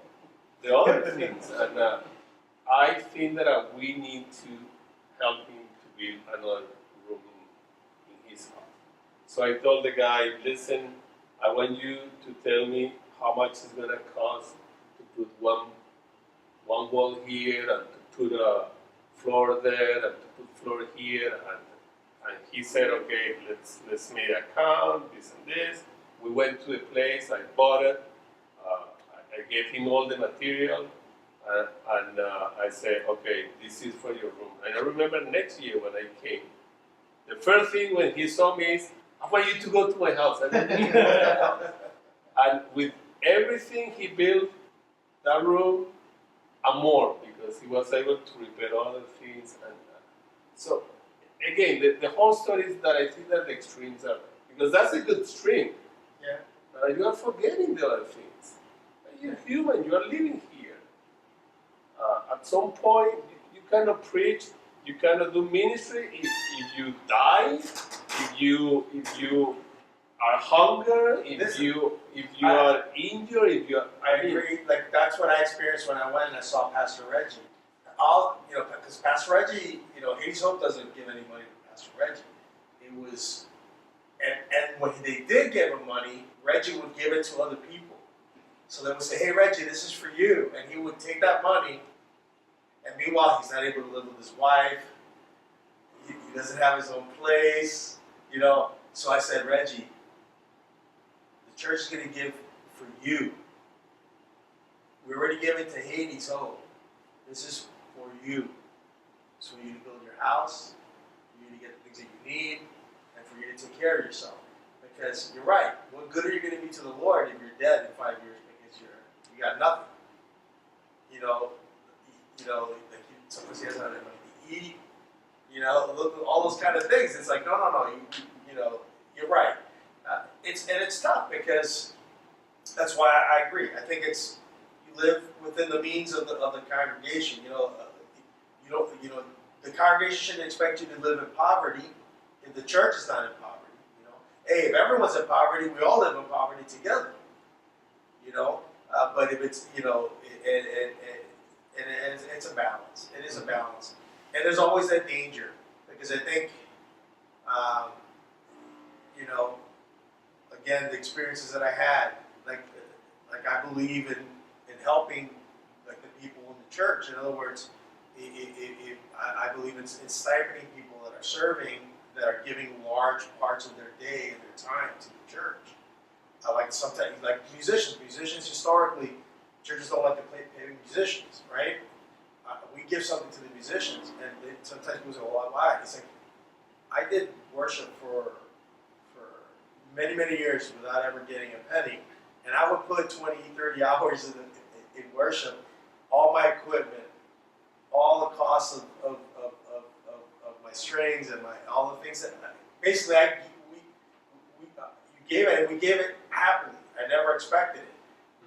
the other things. And I think that we need to help him to build another room in his house. So I told the guy, listen, I want you to tell me how much it's gonna cost to put one wall here, and to put a floor there, and to put floor here, and he said, okay, let's make a count, this and this. We went to the place, I bought it, I gave him all the material, and I said, okay, this is for your room. And I remember next year when I came, the first thing when he saw me is, I want you to go to my house. I want you to go to my house. And with everything he built, that room, and more, because he was able to repair other things. And so, again, the whole story is that I think that the extremes are, because that's a good stream. Yeah. But you are forgetting the other things. You're human, you are living here. At some point, you cannot preach, you cannot do ministry if you die, if you are hunger, if you are injured, if you are. I agree. Like that's what I experienced when I went and I saw Pastor Reggie. Because Pastor Reggie, Hades Hope doesn't give any money to Pastor Reggie. It was, and when they did give him money, Reggie would give it to other people. So they would say, "Hey Reggie, this is for you," and he would take that money. And meanwhile, he's not able to live with his wife. He doesn't have his own place, So I said, Reggie, the church is going to give for you. We already gave it to Hades Hope. This is for you. It's for you to build your house, for you to get the things that you need, and for you to take care of yourself. Because you're right. What good are you going to be to the Lord if you're dead in 5 years because you got nothing? Like sometimes he doesn't have money to eat. All those kind of things. It's like no. You're right. It's tough because that's why I agree. I think it's you live within the means of the congregation. the congregation shouldn't expect you to live in poverty if the church is not in poverty. You know, hey, if everyone's in poverty, we all live in poverty together. You know, but if it's, you know, it's a balance. It is a balance, and there's always that danger because I think, you know, again, the experiences that I had, like I believe in helping like the people in the church. In other words, I believe in stipending people that are serving, that are giving large parts of their day and their time to the church. I like sometimes like musicians. Musicians historically, churches don't like to pay musicians, right? We give something to the musicians, and sometimes people say, "Well, why?" It's like I did worship for many years without ever getting a penny, and I would put 20, 30 hours in worship, all my equipment, all the costs of my strings and all the things that basically you gave it, and we gave it happily. I never expected it,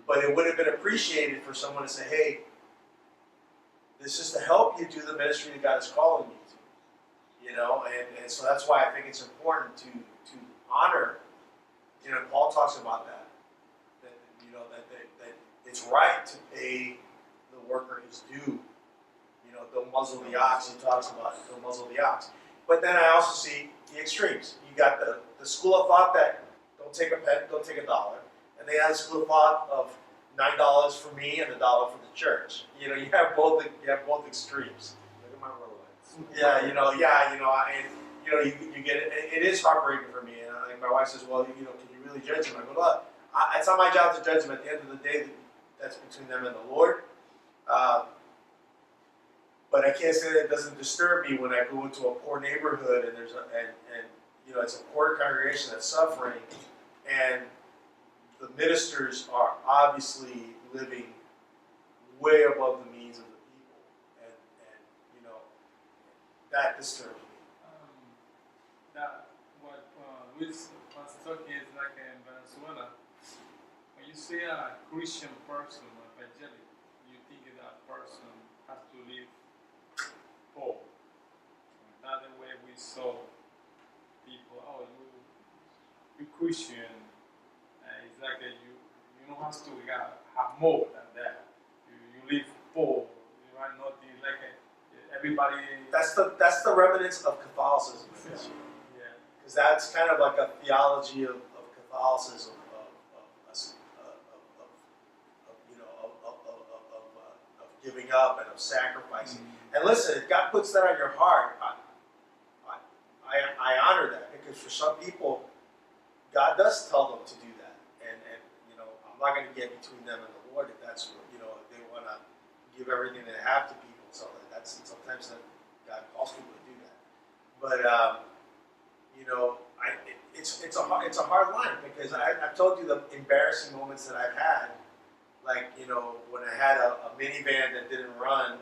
but it would have been appreciated for someone to say, "Hey, this is to help you do the ministry that God is calling you to," you know, and so that's why I think it's important to honor. You know, Paul talks about that you know that it's right to pay the worker his due. You know, don't muzzle the ox. He talks about it, don't muzzle the ox. But then I also see the extremes. You got the school of thought that don't take a pen, don't take a dollar, and they have the school of thought of $9 for me and $1 for the church. You know, you have both extremes. Look at my Rolex. Yeah, you know, and you know, you get it. It is heartbreaking for me. And like my wife says, "Well, you know, can you really judge him?" I go, "Look, it's not my job to judge him. At the end of the day, that's between them and the Lord." But I can't say that it doesn't disturb me when I go into a poor neighborhood and and you know, it's a poor congregation that's suffering, and the ministers are obviously living way above the means of the people, and you know, that disturbs me. That what Luis was talking is like in Venezuela. When you see a Christian person, evangelic, you think that person has to live poor. Not the way we saw people. Oh, you Christian. It's like you don't have to have more than that. You live poor. You are not like everybody. That's the remnants of Catholicism, Yeah. because that's kind of like a theology of Catholicism of giving up and of sacrificing. And listen, if God puts that on your heart, I honor that, because for some people, God does tell them to do that, and you know, I'm not going to get between them and the Lord if that's what, you know, if they want to give everything they have to people. So that's sometimes that God calls people to do that. But you know, it's a hard line, because I've told you the embarrassing moments that I've had, like, you know, when I had a minivan that didn't run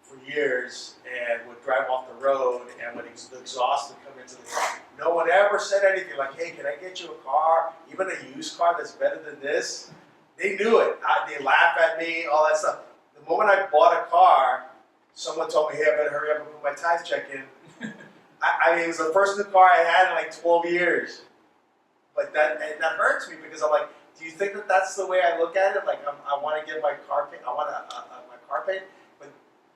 for years and would drive off the road, and when the exhaust would come into the car, no one ever said anything like, "Hey, can I get you a car, even a used car that's better than this?" They knew it. They laugh at me, all that stuff. The moment I bought a car, someone told me, "Hey, I better hurry up and put my tithe check in." I mean, it was the first new car I had in like 12 years. But that hurts me, because I'm like, do you think that that's the way I look at it? Like, I want to get my car paid. I want my car paid. But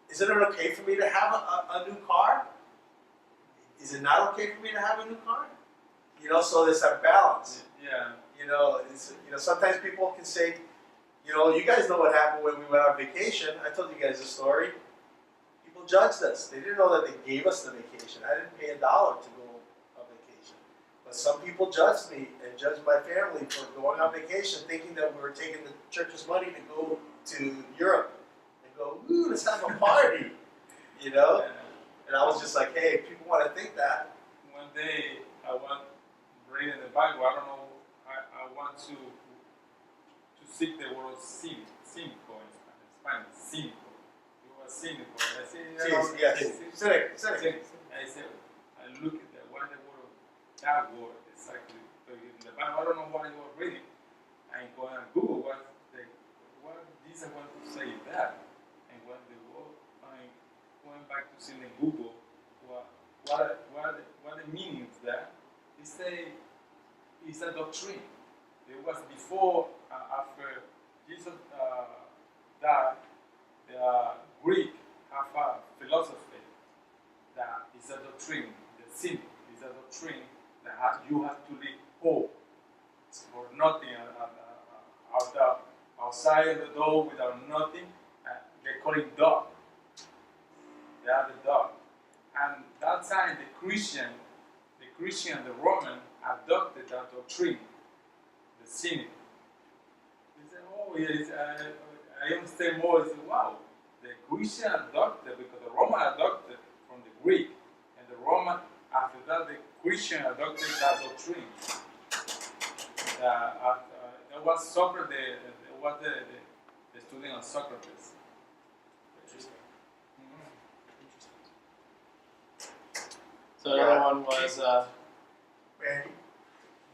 isn't it okay for me to have a new car? Is it not okay for me to have a new car? You know, so there's that balance. Yeah. You know, sometimes people can say, you know, you guys know what happened when we went on vacation. I told you guys the story. People judged us. They didn't know that they gave us the vacation. I didn't pay $1 to go on vacation. But some people judged me and judged my family for going on vacation, thinking that we were taking the church's money to go to Europe and go, "Ooh, let's have a party," you know? And I was just like, hey, if people want to think that. One day I want reading the Bible. I don't know. I want to seek the word cinco in Spanish. Cinco. It was cinco. I say, Yes. Cynic. I said, I look at that. What the word of that word exactly? But in the Bible, I don't know what you were reading. I go and Google what Jesus want to say that, and when the word went back to see in Google what the meaning is that. It's a doctrine. It was before, after Jesus died, the Greek have a philosophy that is a doctrine. The sin is a doctrine that you have to live whole. It's for nothing outside of the door without nothing. They call it dog. They are the dog. And that time the Christian, the Roman adopted that doctrine, the sin. They said, oh, yes, I understand more. I said, wow, the Christian adopted because the Roman adopted from the Greek, and the Roman after that the Christian adopted that doctrine. That was Socrates. Was the student of Socrates. Interesting. So another Yeah. one was, Man,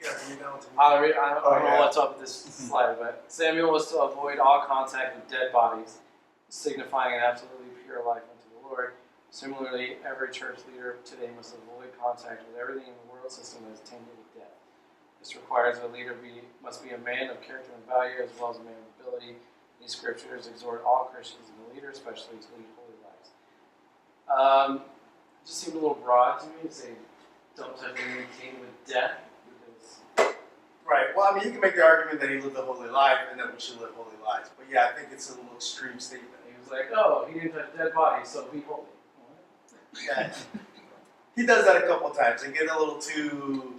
you gotta read that one to me. I don't know yeah. what's up with this slide, but Samuel was to avoid all contact with dead bodies, signifying an absolutely pure life unto the Lord. Similarly, every church leader today must avoid contact with everything in the world system that is tainted with death. This requires a leader must be a man of character and value as well as a man of ability. These scriptures exhort all Christians and leaders, especially to lead holy lives. It just seemed a little broad to me to say, don't touch anything with death, because Right. Well, I mean, you can make the argument that he lived a holy life and that we should live holy lives. But yeah, I think it's a little extreme statement. he was like, oh, he didn't touch dead bodies, so be holy. Yeah. He does that a couple times. They get a little too.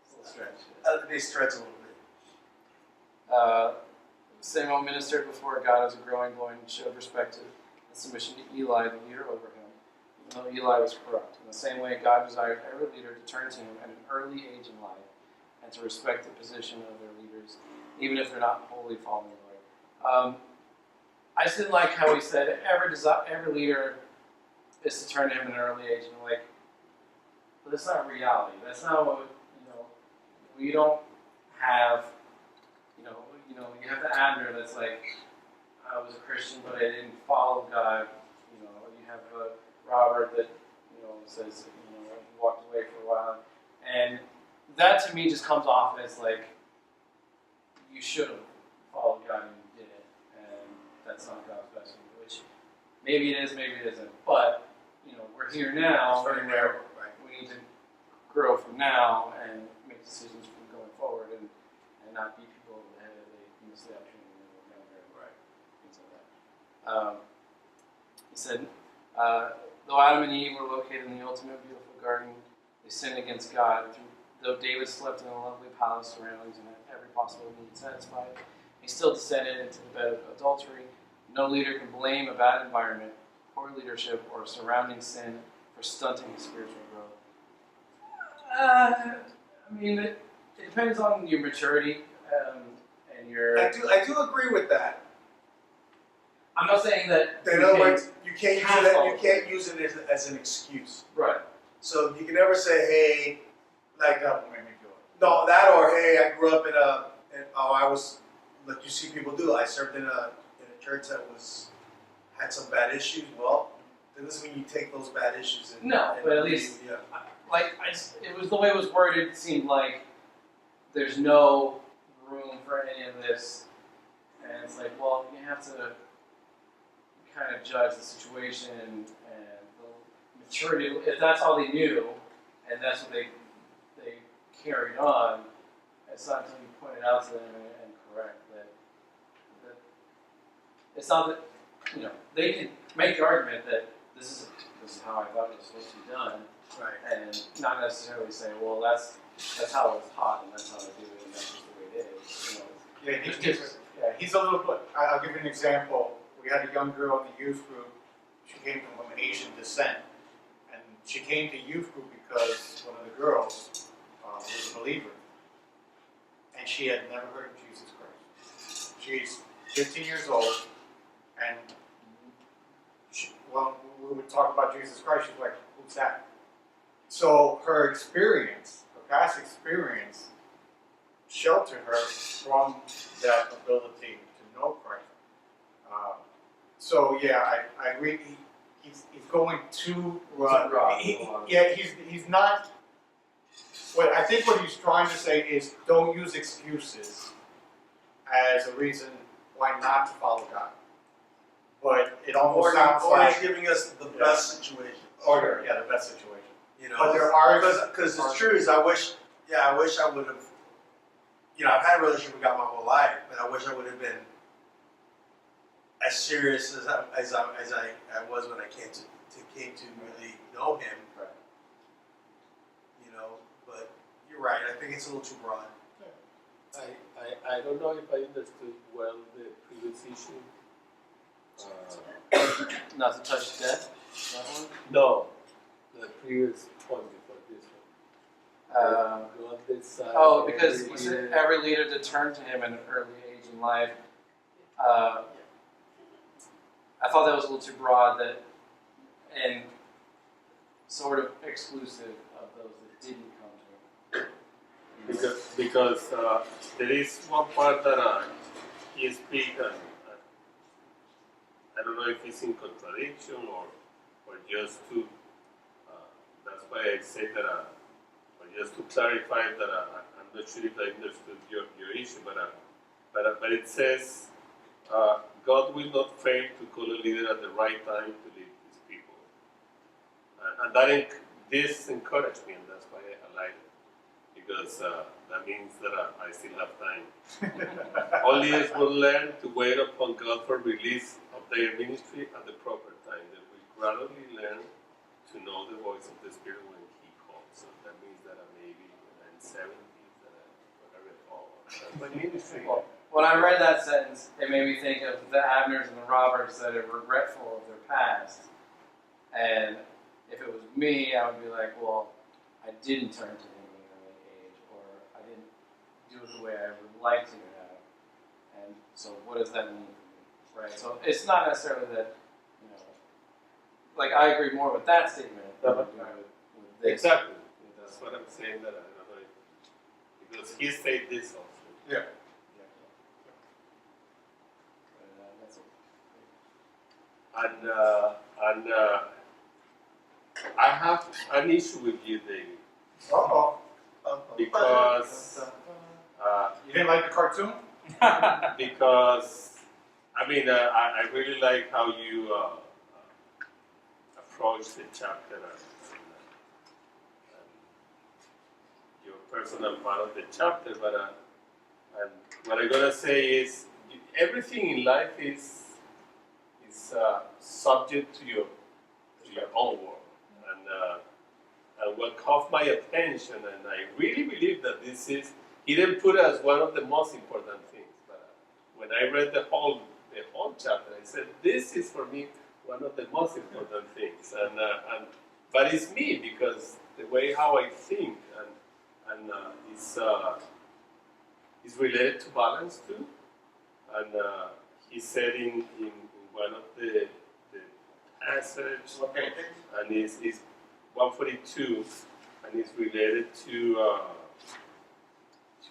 It's a little stretch. They stretch a little bit. Samuel ministered before God as a growing boy and showed respect and submission to Eli, the leader over him, even though Eli was corrupt. In the same way, God desired every leader to turn to him at an early age in life and to respect the position of their leaders, even if they're not wholly following the Lord. I just didn't like how he said every leader is to turn to him at an early age, and like, but that's not reality. That's not what, we don't have, you have the Abner that's like, I was a Christian, but I didn't follow God. You have Robert that, says, he walked away for a while. And that to me just comes off as like, you should have followed God and you didn't. And that's not God's best for you, which maybe it is, maybe it isn't. But, we're here now. It's very narrow, right? We need to grow from now and make decisions from going forward and not beat people over the head if they miss the opportunity when they're younger, right? Things like that. He said, though Adam and Eve were located in the ultimate beautiful garden, they sinned against God. Though David slept in a lovely palace surroundings and had every possible need satisfied, he still descended into the bed of adultery. No leader can blame a bad environment, poor leadership, or surrounding sin for stunting his spiritual growth. It depends on your maturity and your. I do agree with that. I'm not saying that. In other words, you can't use it as an excuse. Right. So you can never say, hey, like, That will make me do it. no, that or hey, I grew up I was, like you see people do. I served in a church that had some bad issues. Well, that doesn't mean you take those bad issues and No, but at least yeah. it was the way it was worded. It seemed like there's no room for any of this, and it's like, well, you have to kind of judge the situation and the maturity. If that's all they knew, and that's what they carried on, it's not until you point it out to them and correct that it's not that they can make the argument that this is how I thought it was supposed to be done. Right. And not necessarily say, well, that's how it was taught, and that's how I do it, and that's just the way it is. He's a little bit. I'll give you an example. We had a young girl in the youth group. She came from an Asian descent, and she came to youth group because one of the girls was a believer, and she had never heard of Jesus Christ. She's 15 years old, and when we would talk about Jesus Christ, she's like, "Who's that?" So her experience, her past experience, sheltered her from that ability to know Christ. So yeah, I agree. he's going too broad. yeah, he's not. What I think what he's trying to say is don't use excuses as a reason why not to follow God. But it almost sounds or like he's giving us the best situation. or yeah, the best situation. You know, But there are because the truth is, I wish I would have. You know, I've had a relationship with God my whole life, but I wish I would have been as serious as I was when I came to really know Him. Right. You know, but you're right. I think it's a little too broad. I don't know if I understood well the previous issue. Not to touch death. That one. No, the previous point before this one. God decided Oh, because every he said leader- every leader to turn to him in an early age in life. I thought that was a little too broad, that and sort of exclusive of those that didn't come to him. because there is one part that he speaks, and I don't know if it's in contradiction or just to. That's why I say that. Or just to clarify that I'm not sure if I understood your issue, but it says God will not fail to call a leader at the right time to lead his people, and this encouraged me, and that's why I like it, because that means that I still have time. All leaders will learn to wait upon God for release of their ministry at the proper time. They will gradually learn to know the voice of the Spirit when He calls. So that means that maybe when I'm 70, that whatever call, that's my ministry. Well, when I read that sentence, it made me think of the Abners and the Roberts that are regretful of their past. And if it was me, I would be like, well, I didn't turn to him at an early age, or I didn't do it the way I would like to have. And so what does that mean for me? Right? So it's not necessarily that, you know, like I agree more with that statement than I do with this. Exactly. That's what I'm saying. That I don't know because He said this also. Yeah. That's it. And I have an issue with you, David, because You didn't like the cartoon? because I mean I really like how you approach the chapter and your personal part of the chapter, but and what I'm gonna say is everything in life is subject to your own world, and what caught my attention, and I really believe that this is he didn't put it as one of the most important things, but when I read the whole chapter, I said this is for me one of the most important things, and but it's me because the way how I think and it's related to balance too, and he said in one of the passages, and it's 142, and it's related to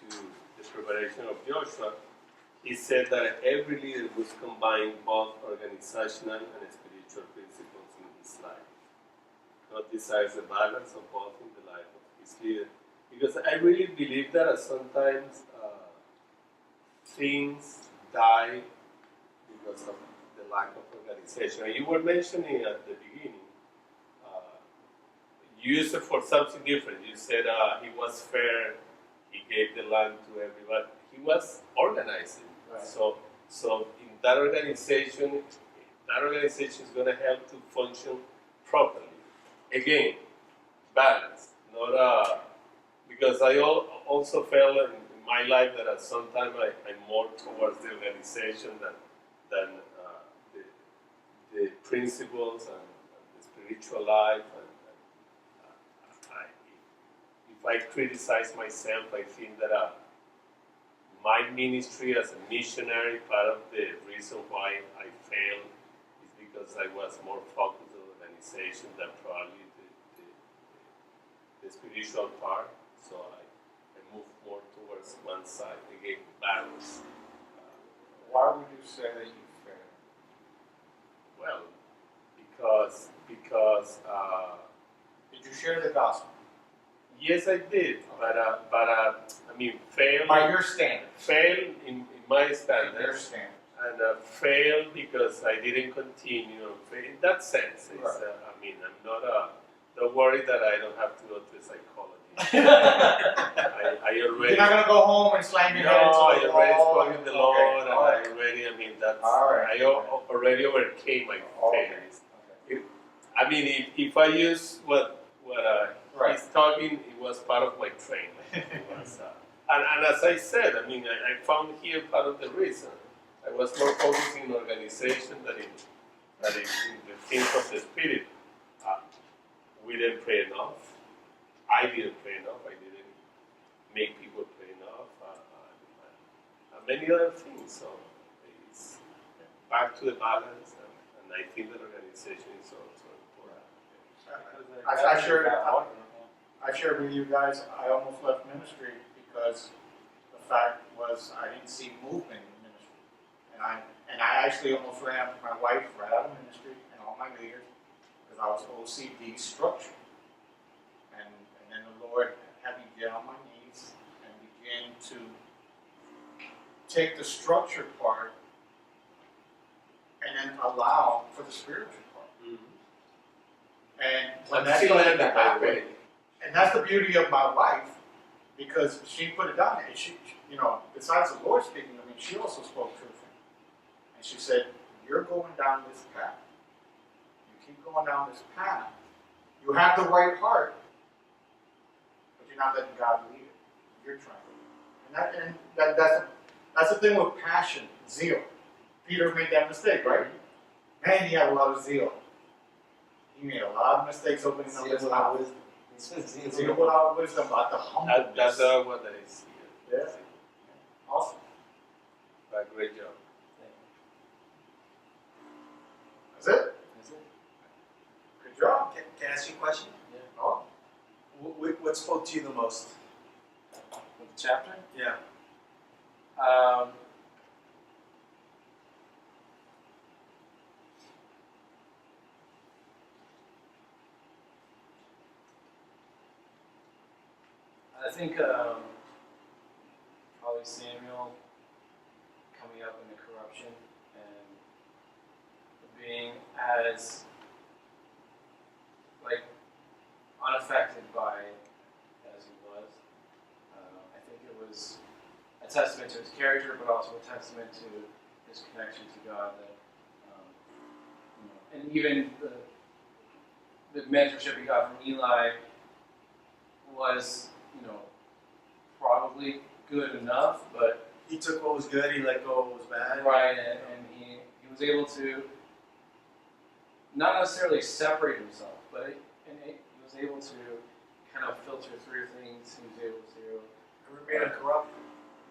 the preparation of Joshua. He said that every leader must combine both organizational and spiritual principles in his life. God desires a balance of both in the life of his leader. Because I really believe that sometimes things die because of the lack of organization. And you were mentioning at the beginning, you used it for something different. You said he was fair, he gave the land to everybody. He was organizing. Right. So in that organization is going to help to function properly. Again, balance, not because I also felt in my life that sometimes I'm more towards the organization than the principles and the spiritual life. If I criticize myself, I think that my ministry as a missionary, part of the reason why I failed is because I was more focused on organization than probably the spiritual part. So I moved more towards one side, again, balance. Why would you say that you failed? Well, because because Did you share the gospel? yes, I did, but I mean, failed. By your standards. Failed in my Your standards, standards. and failed because I didn't continue. In that sense, it's, Right. I mean, I'm not don't worry that I don't have to go to psychology. I already. You're not gonna go home and slam your head into No, I the already wall. spoke with the Lord, Okay, and all right. I already. I mean, that's. All right. Already overcame my Okay. failures. I mean, if I use what Right. he's talking, it was part of my training. It was, and as I said, I mean, I found here part of the reason. I was more focusing on organization than in the things of the spirit. We didn't pray enough. I didn't pray enough. I didn't make people pray enough. And many other things. So it's back to the balance, and I think that organization is so important. I shared with you guys, I almost left ministry because the fact was I didn't see movement in ministry. And I actually almost ran my wife right out of ministry and all my leaders because I was OCD structure. And then the Lord had me get on my knees and begin to take the structure part and then allow for the spiritual part. And when I'm that still started to learning, by the happen, way. and that's the beauty of my wife, because she put it down there. And she, you know, besides the Lord speaking to me, she also spoke truth. And she said, "You're going down this path. You keep going down this path. You have the right heart, but you're not letting God lead it. You're trying." And that's the thing with passion, zeal. Peter made that mistake, right? Man, he had a lot of zeal. He made a lot of mistakes opening up his mouth. Zeal without wisdom, but the humbleness. That's what I see. Yeah. Awesome. But great job. That's it. Good job. Can I ask you a question? Oh, What spoke to you the most? With the chapter. Yeah. I think probably Samuel coming up in the corruption and being as like unaffected by it as he was. I think it was a testament to his character, but also a testament to his connection to God. That and even the mentorship he got from Eli was, probably good enough, but He took what was good, he let go of what was bad. right, and he was able to not necessarily separate himself, but he was able to kind of filter through things. He was able to Remain uncorrupt.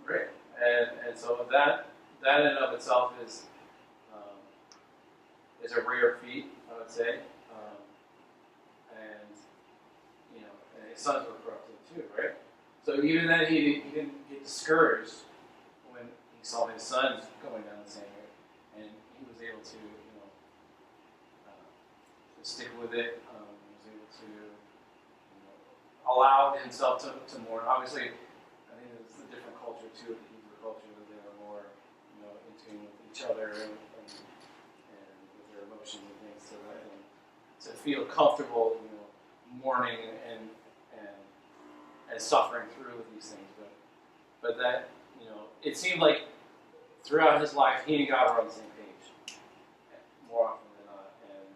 great, and so that in and of itself is a rare feat, I would say, and and his sons were corrupted too, right? So even then, he didn't get discouraged when he saw his sons going down the same way, and he was able to, to stick with it. He was able to allow himself to mourn. Obviously, I think it's a different culture too, the Hebrew culture, that they are more, in tune with each other and with their emotions and things, so that to feel comfortable, mourning and suffering through with these things, but that it seemed like throughout his life he and God were on the same page more often than not, and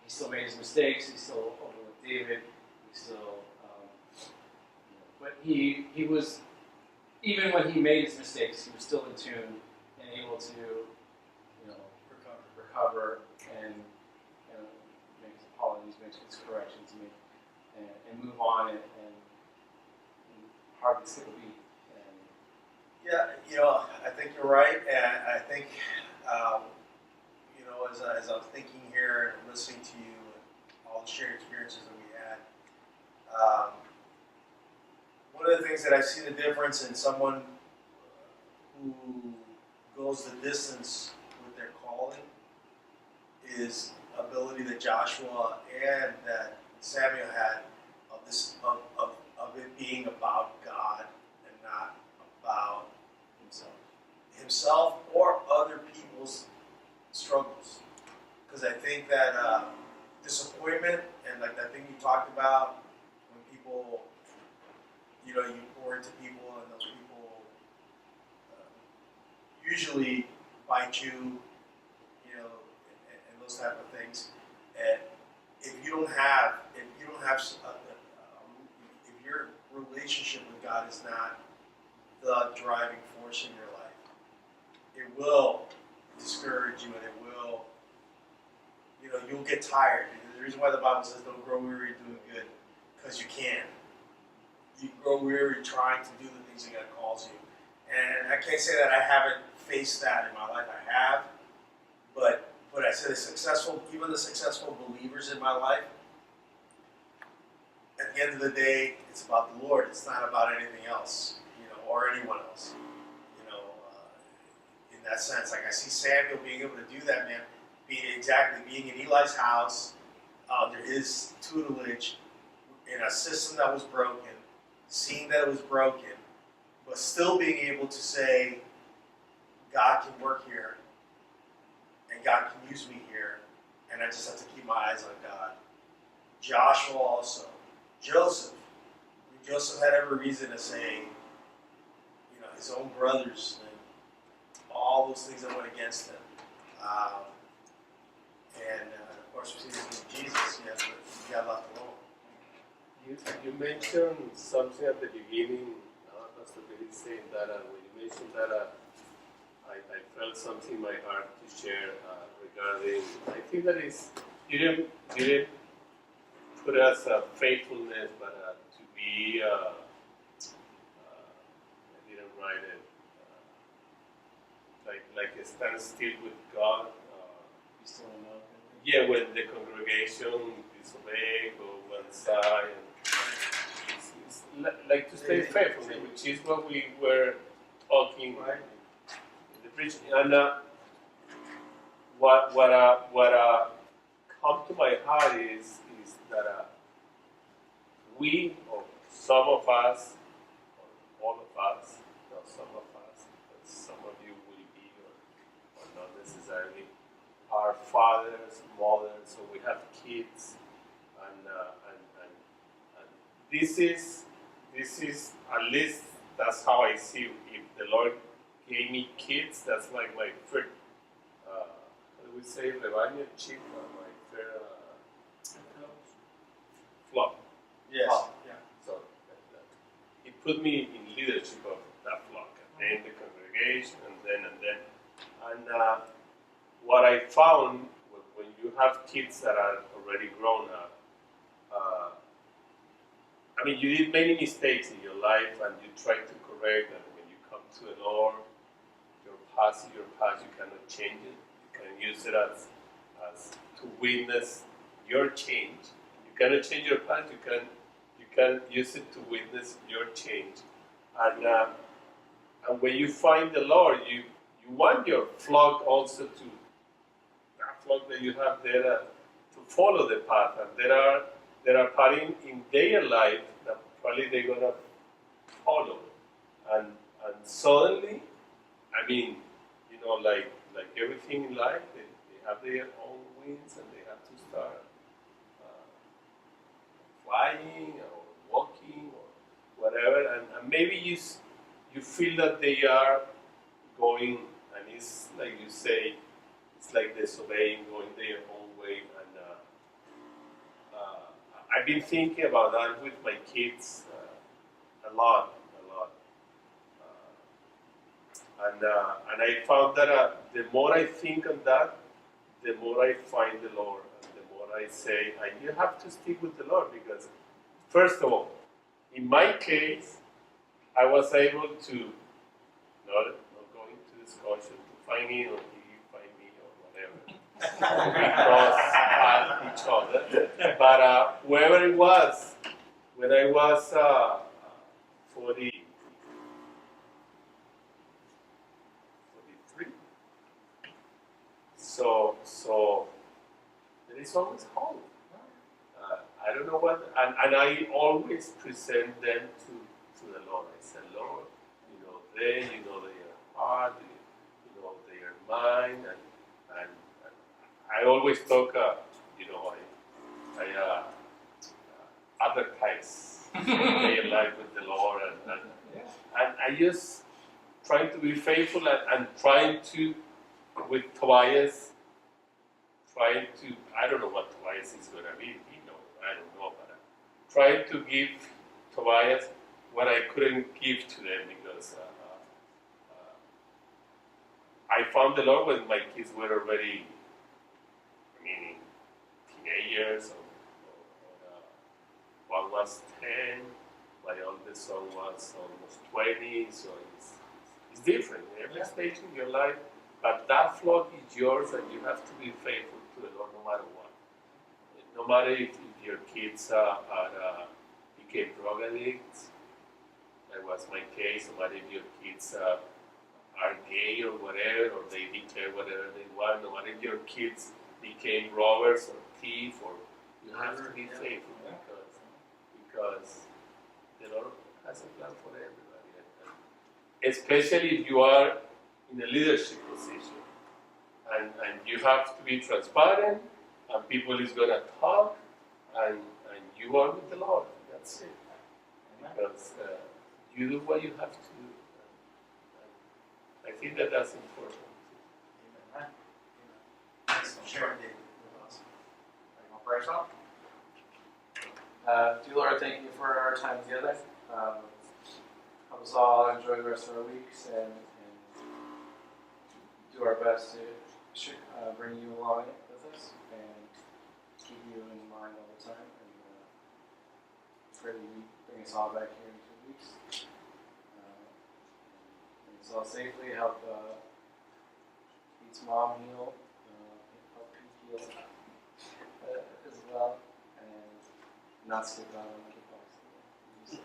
he still made his mistakes, he still overlooked David, he still, but he was, even when he made his mistakes, he was still in tune and able to recover and make his apologies, make his corrections, and move on and hardly skip a beat. Yeah, I think you're right, and I think, as I was thinking here and listening to you and all the shared experiences that we had, one of the things that I see the difference in someone who goes the distance with their calling is ability that Joshua and that Samuel had of it being about God and not about himself or other people's struggles. Because I think that disappointment and like that thing you talked about when people, you pour into people and those people usually bite you, and those type of things. And if your relationship with God is not the driving force in your life, it will discourage you and it will, you'll get tired. The reason why the Bible says don't grow weary doing good, because you can. You grow weary trying to do the things that God calls you. And I can't say that I haven't faced that in my life. I have, but I say even the successful believers in my life, at the end of the day, it's about the Lord. It's not about anything else, or anyone else. In that sense, like I see Samuel being able to do that, man, being in Eli's house, under his tutelage, in a system that was broken, seeing that it was broken, but still being able to say, God can work here, and God can use me here, and I just have to keep my eyes on God. Joshua also. Joseph had every reason to say, his own brothers and all those things that went against him. And of course, we see this with Jesus, he got left alone. You mentioned something at the beginning, Pastor Billy saying that when you mentioned that, I felt something in my heart to share regarding. I think that is you didn't put us faithfulness, but to be. I didn't write it. Like a stand still with God. You still don't know. Yeah, when the congregation disobey, go one side. It's like to stay faithful, which is what we were talking in the preaching. And what come to my heart is that we, or some of us, or all of us, not some of us, but some of you will be, or not necessarily, are fathers, mothers, so we have kids, and this is at least that's how I see it. If the Lord gave me kids, that's like my first, how do we say, rebaño, chief, my first flock. Yes. Yeah. So he put me in leadership of that flock, and then the congregation, and what I found when you have kids that are already grown up, you did many mistakes in your life, and you try to correct. And when you come to the Lord, your past is your past. You cannot change it. You can use it as to witness your change. You cannot change your past. You can use it to witness your change. And when you find the Lord, you want your flock also to that flock that you have there to follow the path. And there are parts in their life that probably they're gonna follow. And suddenly, like everything in life, they have their own wings and they have to start flying or walking or whatever. And maybe you feel that they are going, and it's like you say, it's like disobeying, going their own way. And I've been thinking about that with my kids a lot. And I found that the more I think on that, the more I find the Lord, and the more I say, you have to stick with the Lord, because first of all, in my case, I was able to not going to discussion to find me or he find me or whatever. We cross each other. But wherever it was, when I was 43, so there it's always hope. I don't know what, and I always present them to the Lord. I said, Lord, you know them, you know their heart, you know their mind, and I always talk, you know, I advertise their life with the Lord, and I just trying to be faithful and trying to, with Tobias, trying to, I don't know what Tobias is going to be, I don't know, but trying to give Tobias what I couldn't give to them because I found the Lord when my kids were already, I mean, teenagers, one was 10, my oldest son was almost 20, so it's different. Every stage in your life, but that flock is yours, and you have to be faithful to the Lord no matter what. No matter if your kids became drug addicts, that was my case. No matter if your kids are gay or whatever, or they declare whatever they want. No matter if your kids became robbers or thieves, or you have to be faithful because the Lord has a plan for everybody, and especially if you are in a leadership position, and you have to be transparent, and people is gonna talk, and you are with the Lord. That's it, because you do what you have to do. I think that's important. Amen. Thanks for sharing, David, with us. Are you going to pray us out? Dear Lord, thank you for our time together. Help us all enjoy the rest of our weeks and do our best to bring you along with us and keep you in mind all the time. And pray that you bring us all back here in 2 weeks. Bring us all safely. Help Pete's mom heal. Help Pete heal as well. And not skip out on kickboxing.